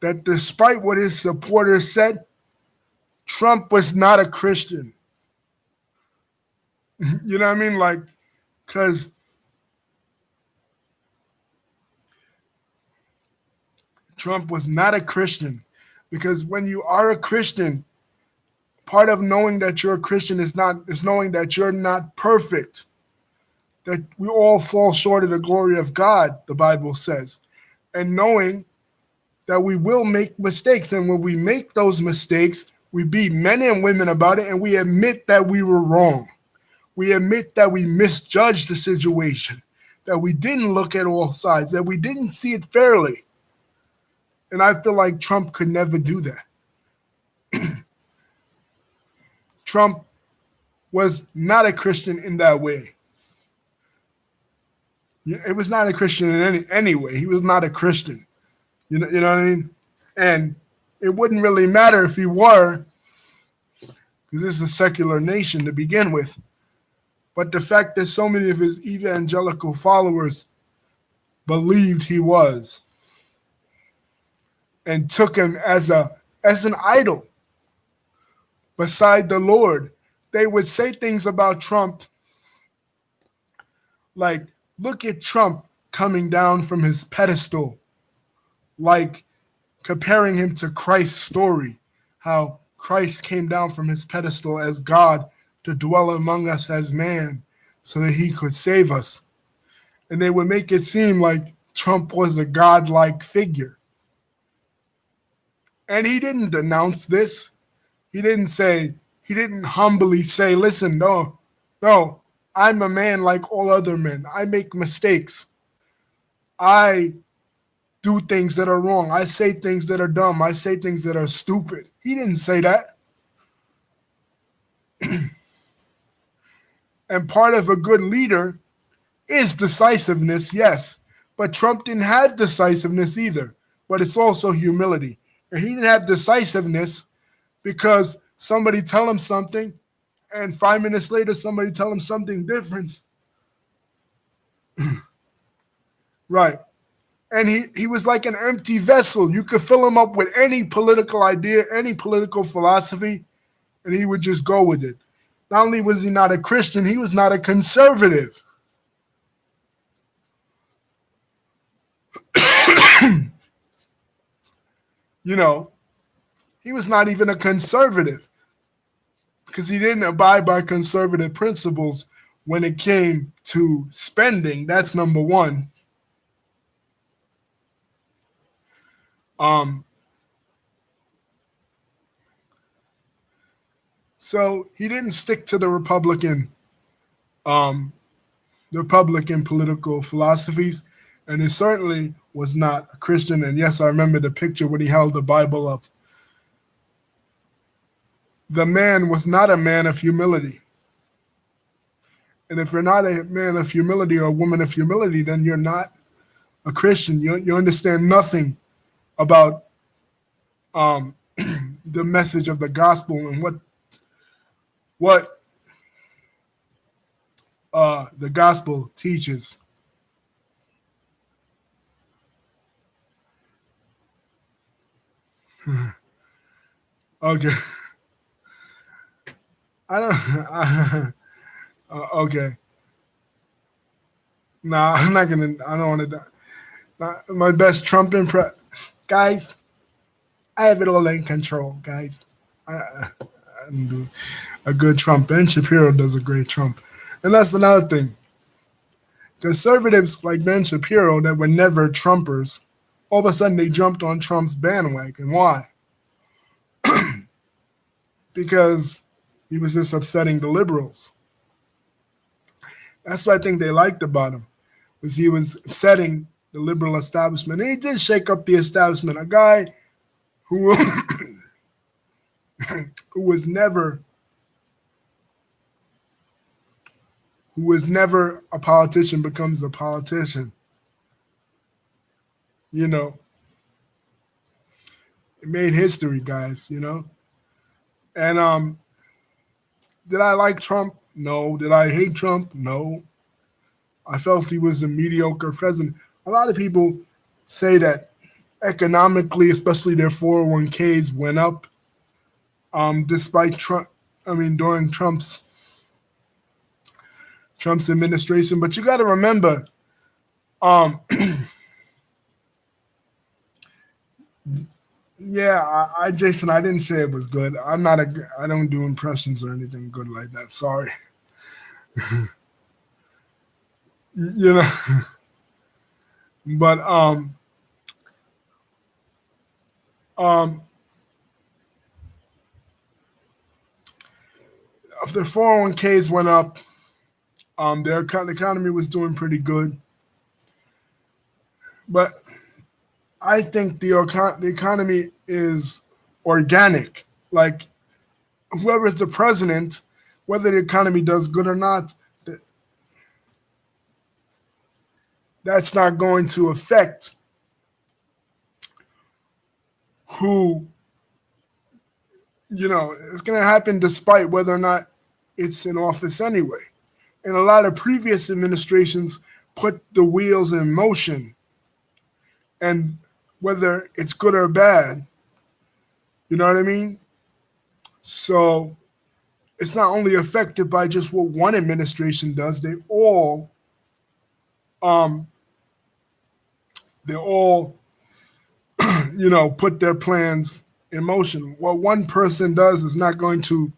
that despite what his supporters said, Trump was not a Christian. You know what I mean? Because Trump was not a Christian. Because when you are a Christian, part of knowing that you're a Christian is knowing that you're not perfect. That we all fall short of the glory of God, the Bible says. And knowing that we will make mistakes. And when we make those mistakes, we be men and women about it, and we admit that we were wrong. We admit that we misjudged the situation, that we didn't look at all sides, that we didn't see it fairly. And I feel like Trump could never do that. Trump was not a Christian in that way. It was not a Christian in any way. He was not a Christian. You know what I mean? And it wouldn't really matter if he were, because this is a secular nation to begin with. But the fact that so many of his evangelical followers believed he was and took him as an idol beside the Lord, they would say things about Trump like, look at Trump coming down from his pedestal, like comparing him to Christ's story, how Christ came down from his pedestal as God to dwell among us as man so that he could save us. And they would make it seem like Trump was a godlike figure. And he didn't denounce this. He didn't say He didn't humbly say, listen, no, no, I'm a man like all other men. I make mistakes. I do things that are wrong. I say things that are dumb. I say things that are stupid. He didn't say that. And part of a good leader is decisiveness, yes. But Trump didn't have decisiveness either. But it's also humility. And he didn't have decisiveness because somebody tell him something, and 5 minutes later somebody tell him something different. Right. And he was like an empty vessel. You could fill him up with any political idea, any political philosophy, and he would just go with it. Not only was he not a Christian, he was not a conservative. You know, he was not even a conservative because he didn't abide by conservative principles when it came to spending. That's number one. So he didn't stick to the Republican political philosophies, and he certainly was not a Christian. And yes, I remember the picture when he held the Bible up. The man was not a man of humility. And if you're not a man of humility or a woman of humility, then you're not a Christian. You understand nothing about the message of the gospel and what the gospel teaches. Okay, I don't. Okay, nah, I'm not gonna. I don't want to. My best Trump impress, guys. I have it all in control, guys. I do a good Trump. Ben Shapiro does a great Trump, and that's another thing. Conservatives like Ben Shapiro that were never Trumpers, all of a sudden they jumped on Trump's bandwagon. Why? Because he was just upsetting the liberals. That's what I think they liked about him, was he was upsetting the liberal establishment. And he did shake up the establishment. A guy who who was never a politician becomes a politician. You know, it made history, guys. And did I like Trump? No. Did I hate Trump? No. I felt he was a mediocre president. A lot of people say that economically, especially their 401ks went up despite Trump. I mean, during Trump's administration. But you got to remember, um, yeah, Jason, I didn't say it was good. I don't do impressions or anything good like that. Sorry. you know, but um, if their 401ks went up, the economy was doing pretty good. But I think the economy is organic. Like whoever is the president, whether the economy does good or not, that's not going to affect who, it's going to happen despite whether or not it's in office anyway. And a lot of previous administrations put the wheels in motion. And whether it's good or bad, you know what I mean? So it's not only affected by just what one administration does, um, they all put their plans in motion. What one person does is not going to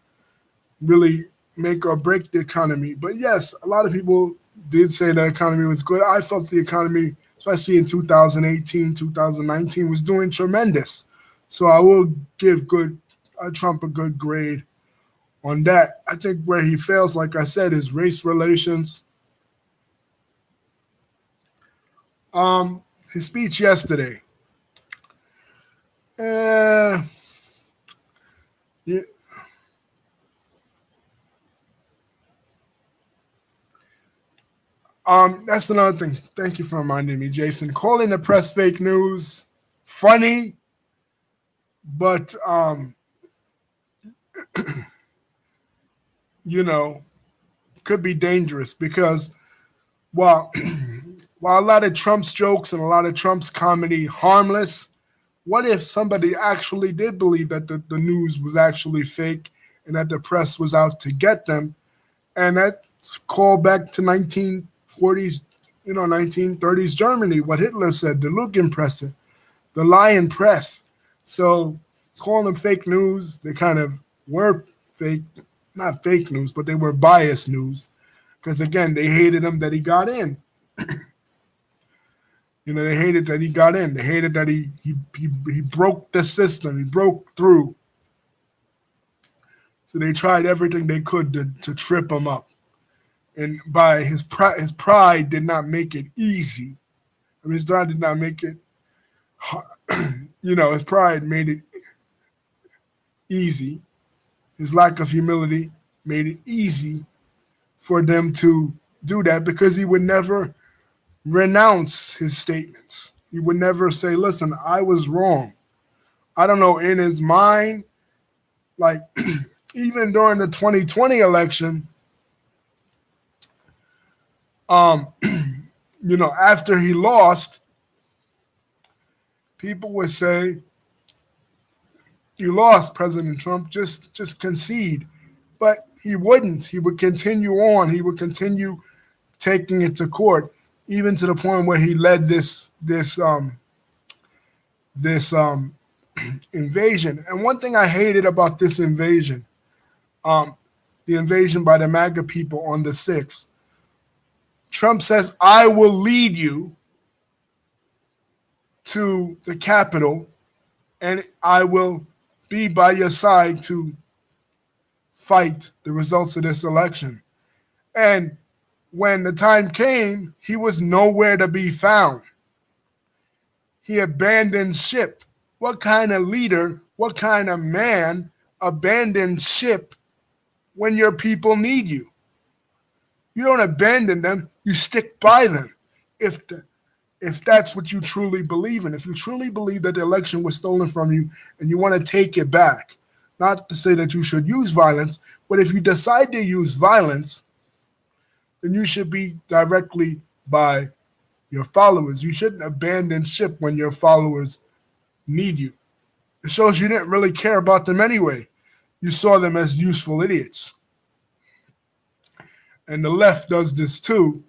really make or break the economy. But yes, a lot of people did say the economy was good. I felt the economy, especially in 2018, 2019, was doing tremendous. So I will give Trump a good grade on that. I think where he fails, like I said, is race relations. His speech yesterday. Uh, yeah, that's another thing. Thank you for reminding me, Jason. Calling the press fake news, funny, but you know, could be dangerous because while while a lot of Trump's jokes and a lot of Trump's comedy harmless, what if somebody actually did believe that the news was actually fake and that the press was out to get them? And that's called back to 1940s, 1930s Germany, what Hitler said, the Lügenpresse, the lying press. So calling them fake news, they kind of were fake, not fake news, but they were biased news. Because again, they hated him that he got in. They hated that he got in. They hated that he broke the system. He broke through. So they tried everything they could to trip him up. And by his pride did not make it easy. I mean, his pride did not make it. His pride made it easy. His lack of humility made it easy for them to do that because he would never renounce his statements. He would never say, "Listen, I was wrong." I don't know, in his mind, like even during the 2020 election, um, after he lost, people would say, "You lost, President Trump. Just concede." But he wouldn't. He would continue on. He would continue taking it to court, even to the point where he led this invasion. And one thing I hated about this invasion, um, the invasion by the MAGA people on the 6th, Trump says, "I will lead you to the Capitol and I will be by your side to fight the results of this election." And when the time came, he was nowhere to be found. He abandoned ship. What kind of leader, what kind of man abandons ship when your people need you? You don't abandon them, you stick by them. If the, if that's what you truly believe in, if you truly believe that the election was stolen from you and you want to take it back, not to say that you should use violence, but if you decide to use violence, then you should be directly by your followers. You shouldn't abandon ship when your followers need you. It shows you didn't really care about them anyway. You saw them as useful idiots. And the left does this too,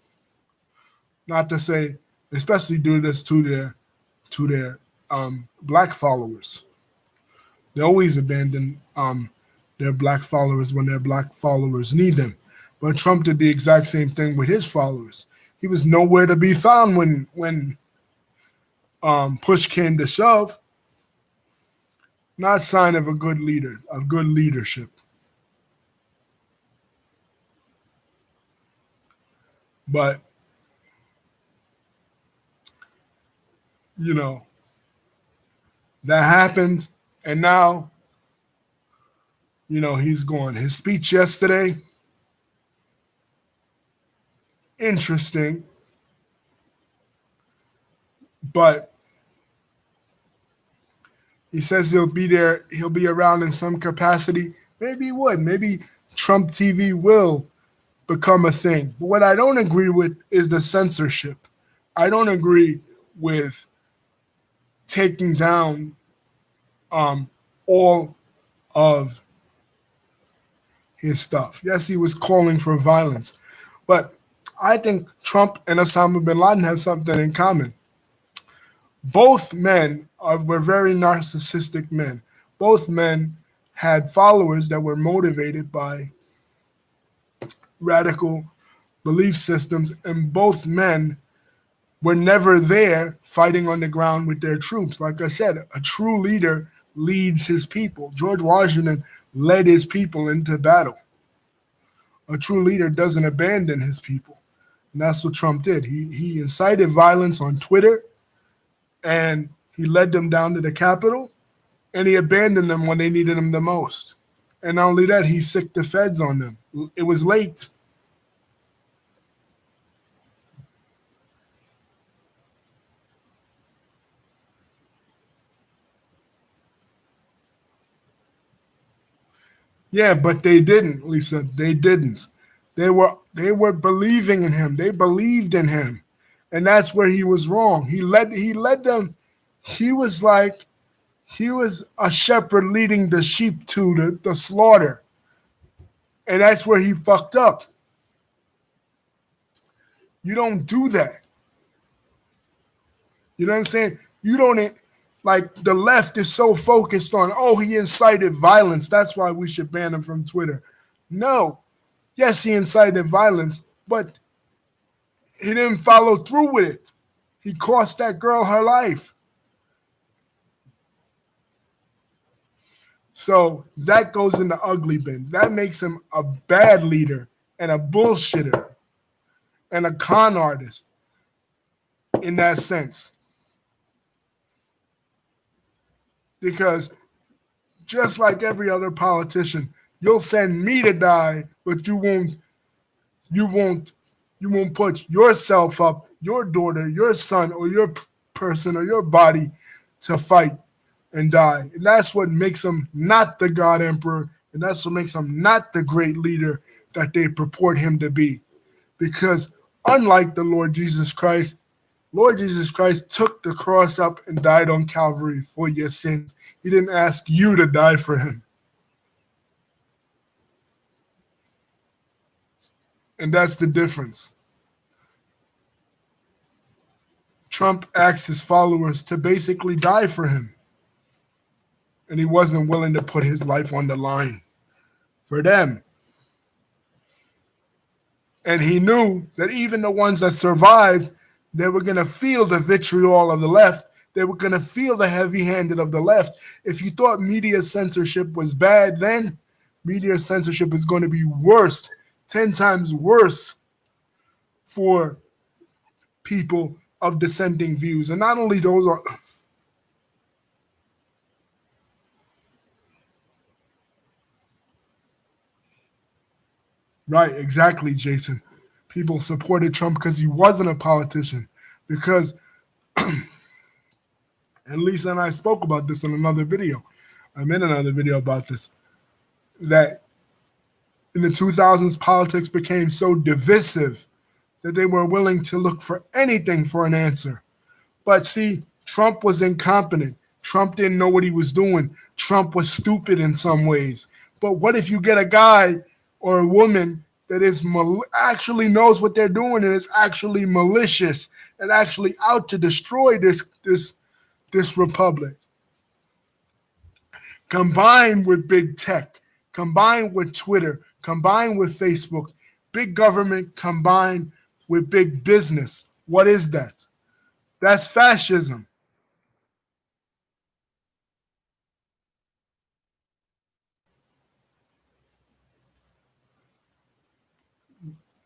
not to say, especially do this to their black followers. They always abandon their black followers when their black followers need them. But Trump did the exact same thing with his followers. He was nowhere to be found when push came to shove. Not a sign of a good leader, of good leadership. But you know that happened, and now he's gone. His speech yesterday, interesting, but he says he'll be there. He'll be around in some capacity. Maybe he would. Maybe Trump TV will become a thing. But what I don't agree with is the censorship. I don't agree with taking down all of his stuff. Yes, he was calling for violence, but I think Trump and Osama bin Laden have something in common. Both men were very narcissistic men. Both men had followers that were motivated by radical belief systems, and both men were never there fighting on the ground with their troops. Like I said, a true leader leads his people. George Washington led his people into battle. A true leader doesn't abandon his people. And that's what Trump did. He incited violence on Twitter, and he led them down to the Capitol, and he abandoned them when they needed him the most. And not only that, he sicked the feds on them. It was late. Yeah, but they didn't, Lisa. They didn't. They were believing in him. They believed in him. And that's where he was wrong. He led them. He was like he was a shepherd leading the sheep to the slaughter. And that's where he fucked up. You don't do that. You know what I'm saying? You don't like the left is so focused on, oh, he incited violence. That's why we should ban him from Twitter. No. Yes, he incited violence, but he didn't follow through with it. He cost that girl her life. So that goes in the ugly bin. That makes him a bad leader and a bullshitter and a con artist in that sense. Because just like every other politician, you'll send me to die, but you won't put yourself up, your daughter, your son, or your person or your body to fight and die. And that's what makes him not the God Emperor, and that's what makes him not the great leader that they purport him to be. Because unlike the Lord Jesus Christ took the cross up and died on Calvary for your sins. He didn't ask you to die for him. And that's the difference. Trump asked his followers to basically die for him. And he wasn't willing to put his life on the line for them. And he knew that even the ones that survived, they were going to feel the vitriol of the left. They were going to feel the heavy-handed of the left. If you thought media censorship was bad then, media censorship is going to be worse, 10 times worse for people of dissenting views. And not only those are... Right, exactly, Jason. People supported Trump because he wasn't a politician. Because, and Lisa and I spoke about this in another video. I made another video about this. That in the 2000s, politics became so divisive that they were willing to look for anything for an answer. But see, Trump was incompetent. Trump didn't know what he was doing. Trump was stupid in some ways. But what if you get a guy or a woman that is actually knows what they're doing and is actually malicious and actually out to destroy this republic? Combined with big tech, combined with Twitter, combined with Facebook, big government combined with big business. What is that? That's fascism.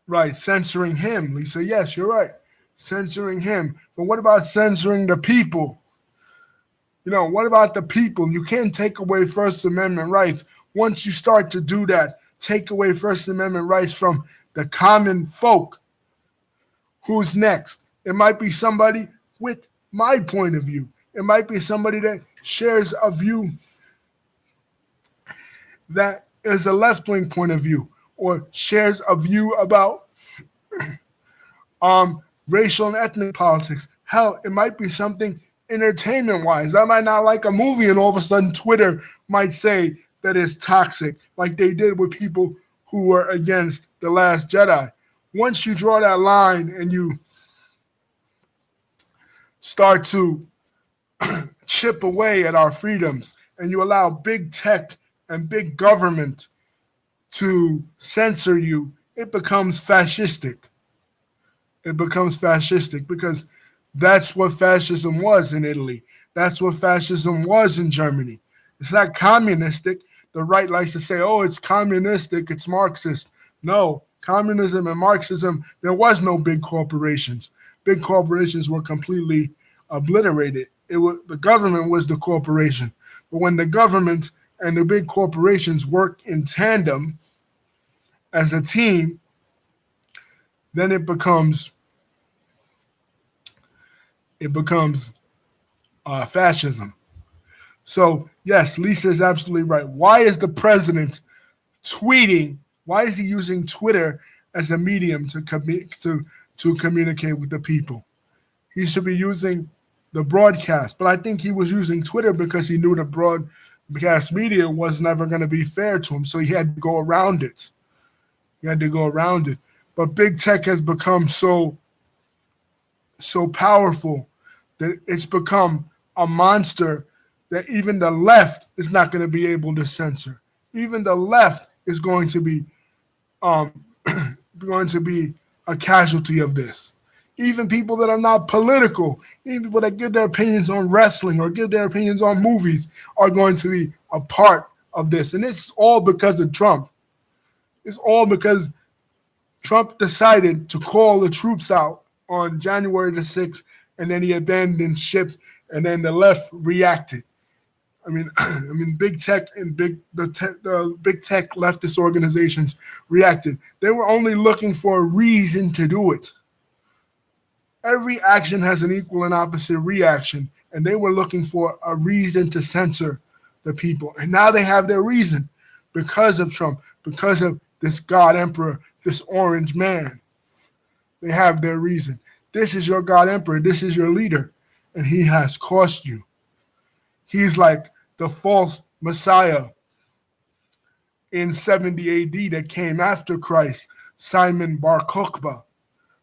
Right, censoring him. Lisa, yes, you're right. Censoring him. But what about censoring the people? What about the people? You can't take away First Amendment rights. Once you start to do that, take away First Amendment rights from the common folk. Who's next? It might be somebody with my point of view. It might be somebody that shares a view that is a left-wing point of view, or shares a view about racial and ethnic politics. Hell, it might be something entertainment-wise. I might not like a movie, and all of a sudden Twitter might say that it's toxic, like they did with people who were against The Last Jedi. Once you draw that line and you start to chip away at our freedoms, and you allow big tech and big government to censor you, it becomes fascistic. It becomes fascistic because that's what fascism was in Italy. That's what fascism was in Germany. It's not communistic. the right likes to say, oh, it's communistic, it's Marxist. No, communism and Marxism, there was no big corporations. Big corporations were completely obliterated. The government was the corporation. But when the government and the big corporations work in tandem as a team, then it becomes fascism. So yes, Lisa is absolutely right. Why is the president tweeting? Why is he using Twitter as a medium to communicate with the people? He should be using the broadcast, but I think he was using Twitter because he knew the broadcast media was never going to be fair to him, so he had to go around it. But big tech has become so powerful that it's become a monster that even the left is not going to be able to censor. Even the left is going to be um, going to be a casualty of this. Even people that are not political, even people that give their opinions on wrestling or give their opinions on movies are going to be a part of this. And it's all because of Trump. It's all because Trump decided to call the troops out on January the 6th, and then he abandoned ship, and then the left reacted. Big tech and the big tech leftist organizations reacted. They were only looking for a reason to do it. Every action has an equal and opposite reaction, and they were looking for a reason to censor the people. And now they have their reason because of Trump, because of this God Emperor, this orange man. They have their reason. This is your God Emperor, this is your leader, and he has cost you. He's like the false Messiah in 70 AD that came after Christ, Simon Bar Kokhba,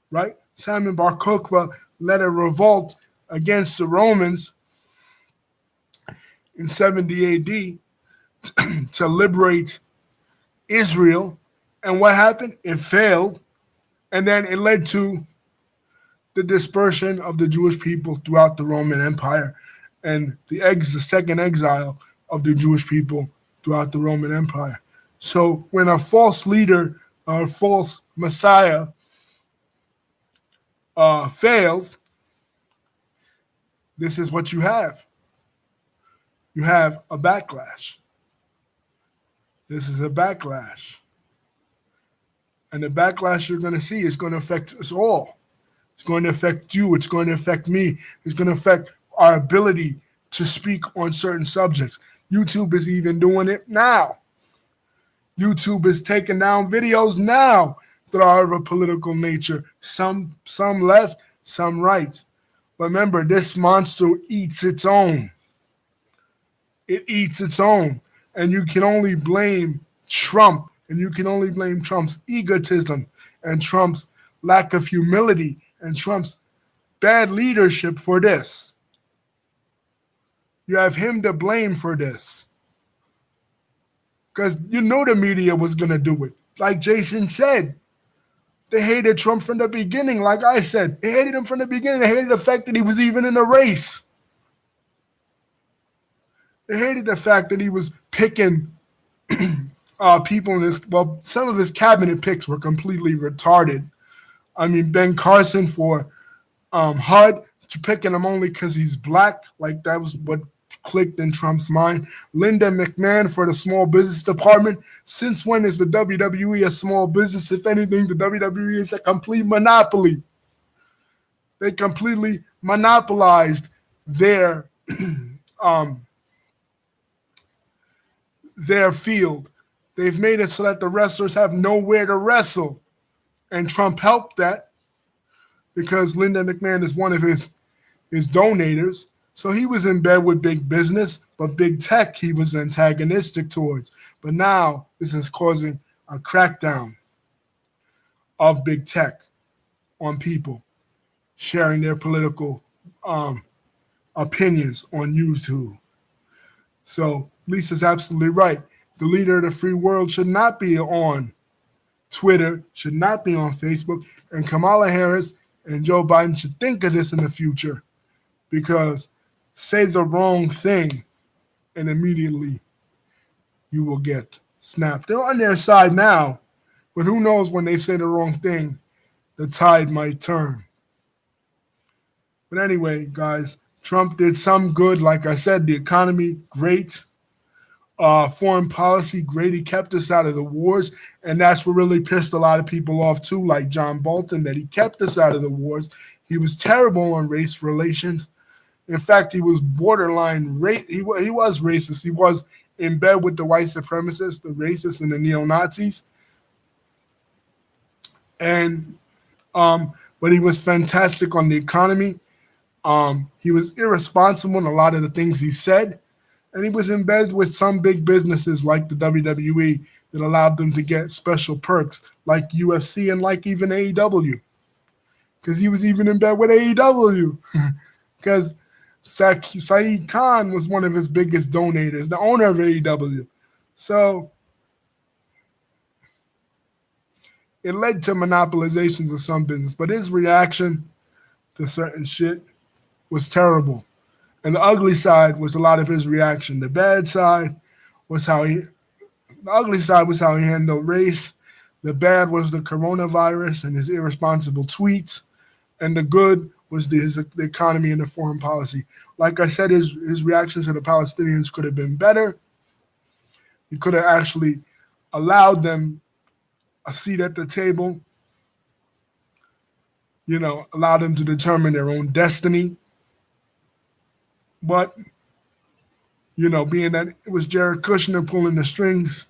right? Simon Bar Kokhba led a revolt against the Romans in 70 AD to liberate Israel. And what happened? It failed. And then it led to the dispersion of the Jewish people throughout the Roman Empire and the second exile of the Jewish people throughout the Roman Empire. So when a false leader or a false Messiah fails, this is what you have. You have a backlash. This is a backlash. And the backlash you're going to see is going to affect us all. It's going to affect you. It's going to affect me. It's going to affect our ability to speak on certain subjects. YouTube is even doing it now. YouTube is taking down videos now that are of a political nature. Some left, some right. But remember, this monster eats its own. It eats its own. And you can only blame Trump, and you can only blame Trump's egotism and Trump's lack of humility and Trump's bad leadership for this. You have him to blame for this. Because you know the media was going to do it. Like Jason said, they hated Trump from the beginning. Like I said, they hated him from the beginning. They hated the fact that he was even in the race. They hated the fact that he was picking people in this. Well, some of his cabinet picks were completely retarded. Ben Carson for HUD, picking him only because he's black. Like that was what clicked in Trump's mind. Linda McMahon for the small business department. Since when is the WWE a small business? If anything, the WWE is a complete monopoly. They completely monopolized their field. They've made it so that the wrestlers have nowhere to wrestle. And Trump helped that because Linda McMahon is one of his donators. So he was in bed with big business, but big tech he was antagonistic towards. But now this is causing a crackdown of big tech on people sharing their political opinions on YouTube. So Lisa's absolutely right. The leader of the free world should not be on Twitter, should not be on Facebook, and Kamala Harris and Joe Biden should think of this in the future, because say the wrong thing and immediately you will get snapped. They're on their side now, but who knows when they say the wrong thing, the tide might turn. But anyway, guys, Trump did some good. Like I said, the economy, great. Foreign policy, great. He kept us out of the wars. And that's what really pissed a lot of people off, too, like John Bolton, that he kept us out of the wars. He was terrible on race relations. In fact, he was borderline he was racist. He was in bed with the white supremacists, the racists, and the neo-Nazis. And but he was fantastic on the economy. He was irresponsible in a lot of the things he said, and he was in bed with some big businesses like the WWE that allowed them to get special perks like UFC and like even AEW. Because he was even in bed with AEW. Because Saeed Khan was one of his biggest donators, the owner of AEW. So it led to monopolizations of some business, but his reaction to certain shit was terrible. And the ugly side was a lot of his reaction. The bad side was the ugly side was how he handled race. The bad was the coronavirus and his irresponsible tweets. And the good was the economy and the foreign policy. Like I said, his reactions to the Palestinians could have been better. He could have actually allowed them a seat at the table, allow them to determine their own destiny. But, being that it was Jared Kushner pulling the strings,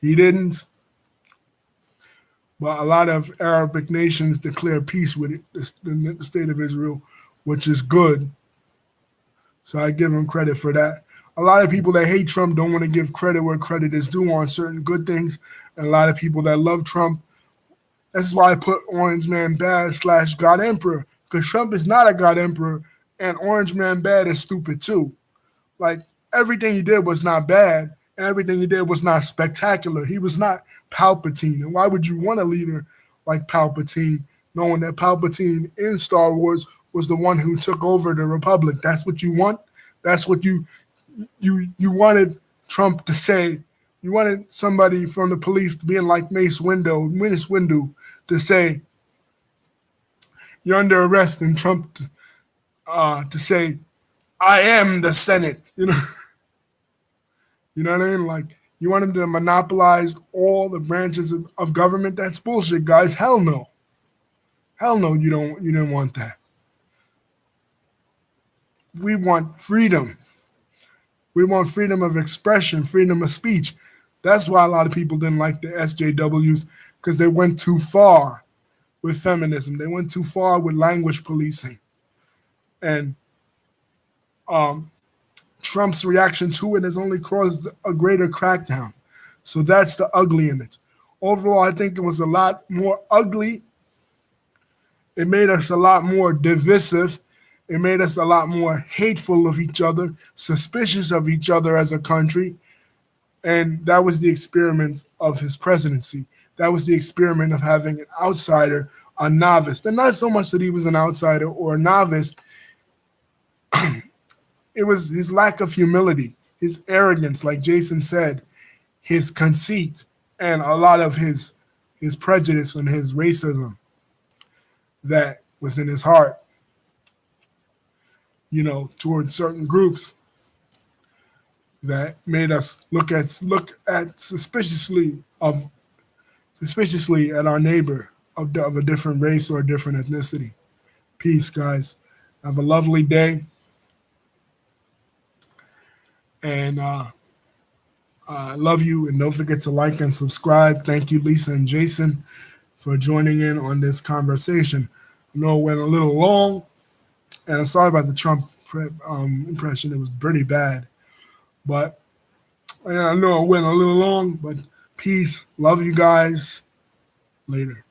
he didn't. But a lot of Arabic nations declare peace with it, the state of Israel, which is good. So I give him credit for that. A lot of people that hate Trump don't want to give credit where credit is due on certain good things. And a lot of people that love Trump, that's why I put Orange Man Bad / God Emperor. Because Trump is not a God Emperor, and Orange Man Bad is stupid too. Like, everything he did was not bad, and everything he did was not spectacular. He was not Palpatine. And why would you want a leader like Palpatine, knowing that Palpatine in Star Wars was the one who took over the Republic? That's what you want? That's what you wanted Trump to say. You wanted somebody from the police to be in like Mace Windu to say, you're under arrest, and Trump to say, I am the Senate. You know what I mean? Like, you want him to monopolize all the branches of government? That's bullshit, guys. Hell no. Hell no, you didn't want that. We want freedom. We want freedom of expression, freedom of speech. That's why a lot of people didn't like the SJWs, because they went too far with feminism. They went too far with language policing. And Trump's reaction to it has only caused a greater crackdown. So that's the ugly in it. Overall, I think it was a lot more ugly. It made us a lot more divisive. It made us a lot more hateful of each other, suspicious of each other as a country. And that was the experiment of his presidency. That was the experiment of having an outsider, a novice. And not so much that he was an outsider or a novice. It was his lack of humility, his arrogance, like Jason said, his conceit, and a lot of his prejudice and his racism that was in his heart, towards certain groups that made us look at suspiciously at our neighbor of a different race or a different ethnicity. Peace, guys. Have a lovely day. And I love you. And don't forget to like and subscribe. Thank you, Lisa and Jason, for joining in on this conversation. I know it went a little long, and I'm sorry about the Trump impression. It was pretty bad. But I know it went a little long, but peace. Love you guys. Later.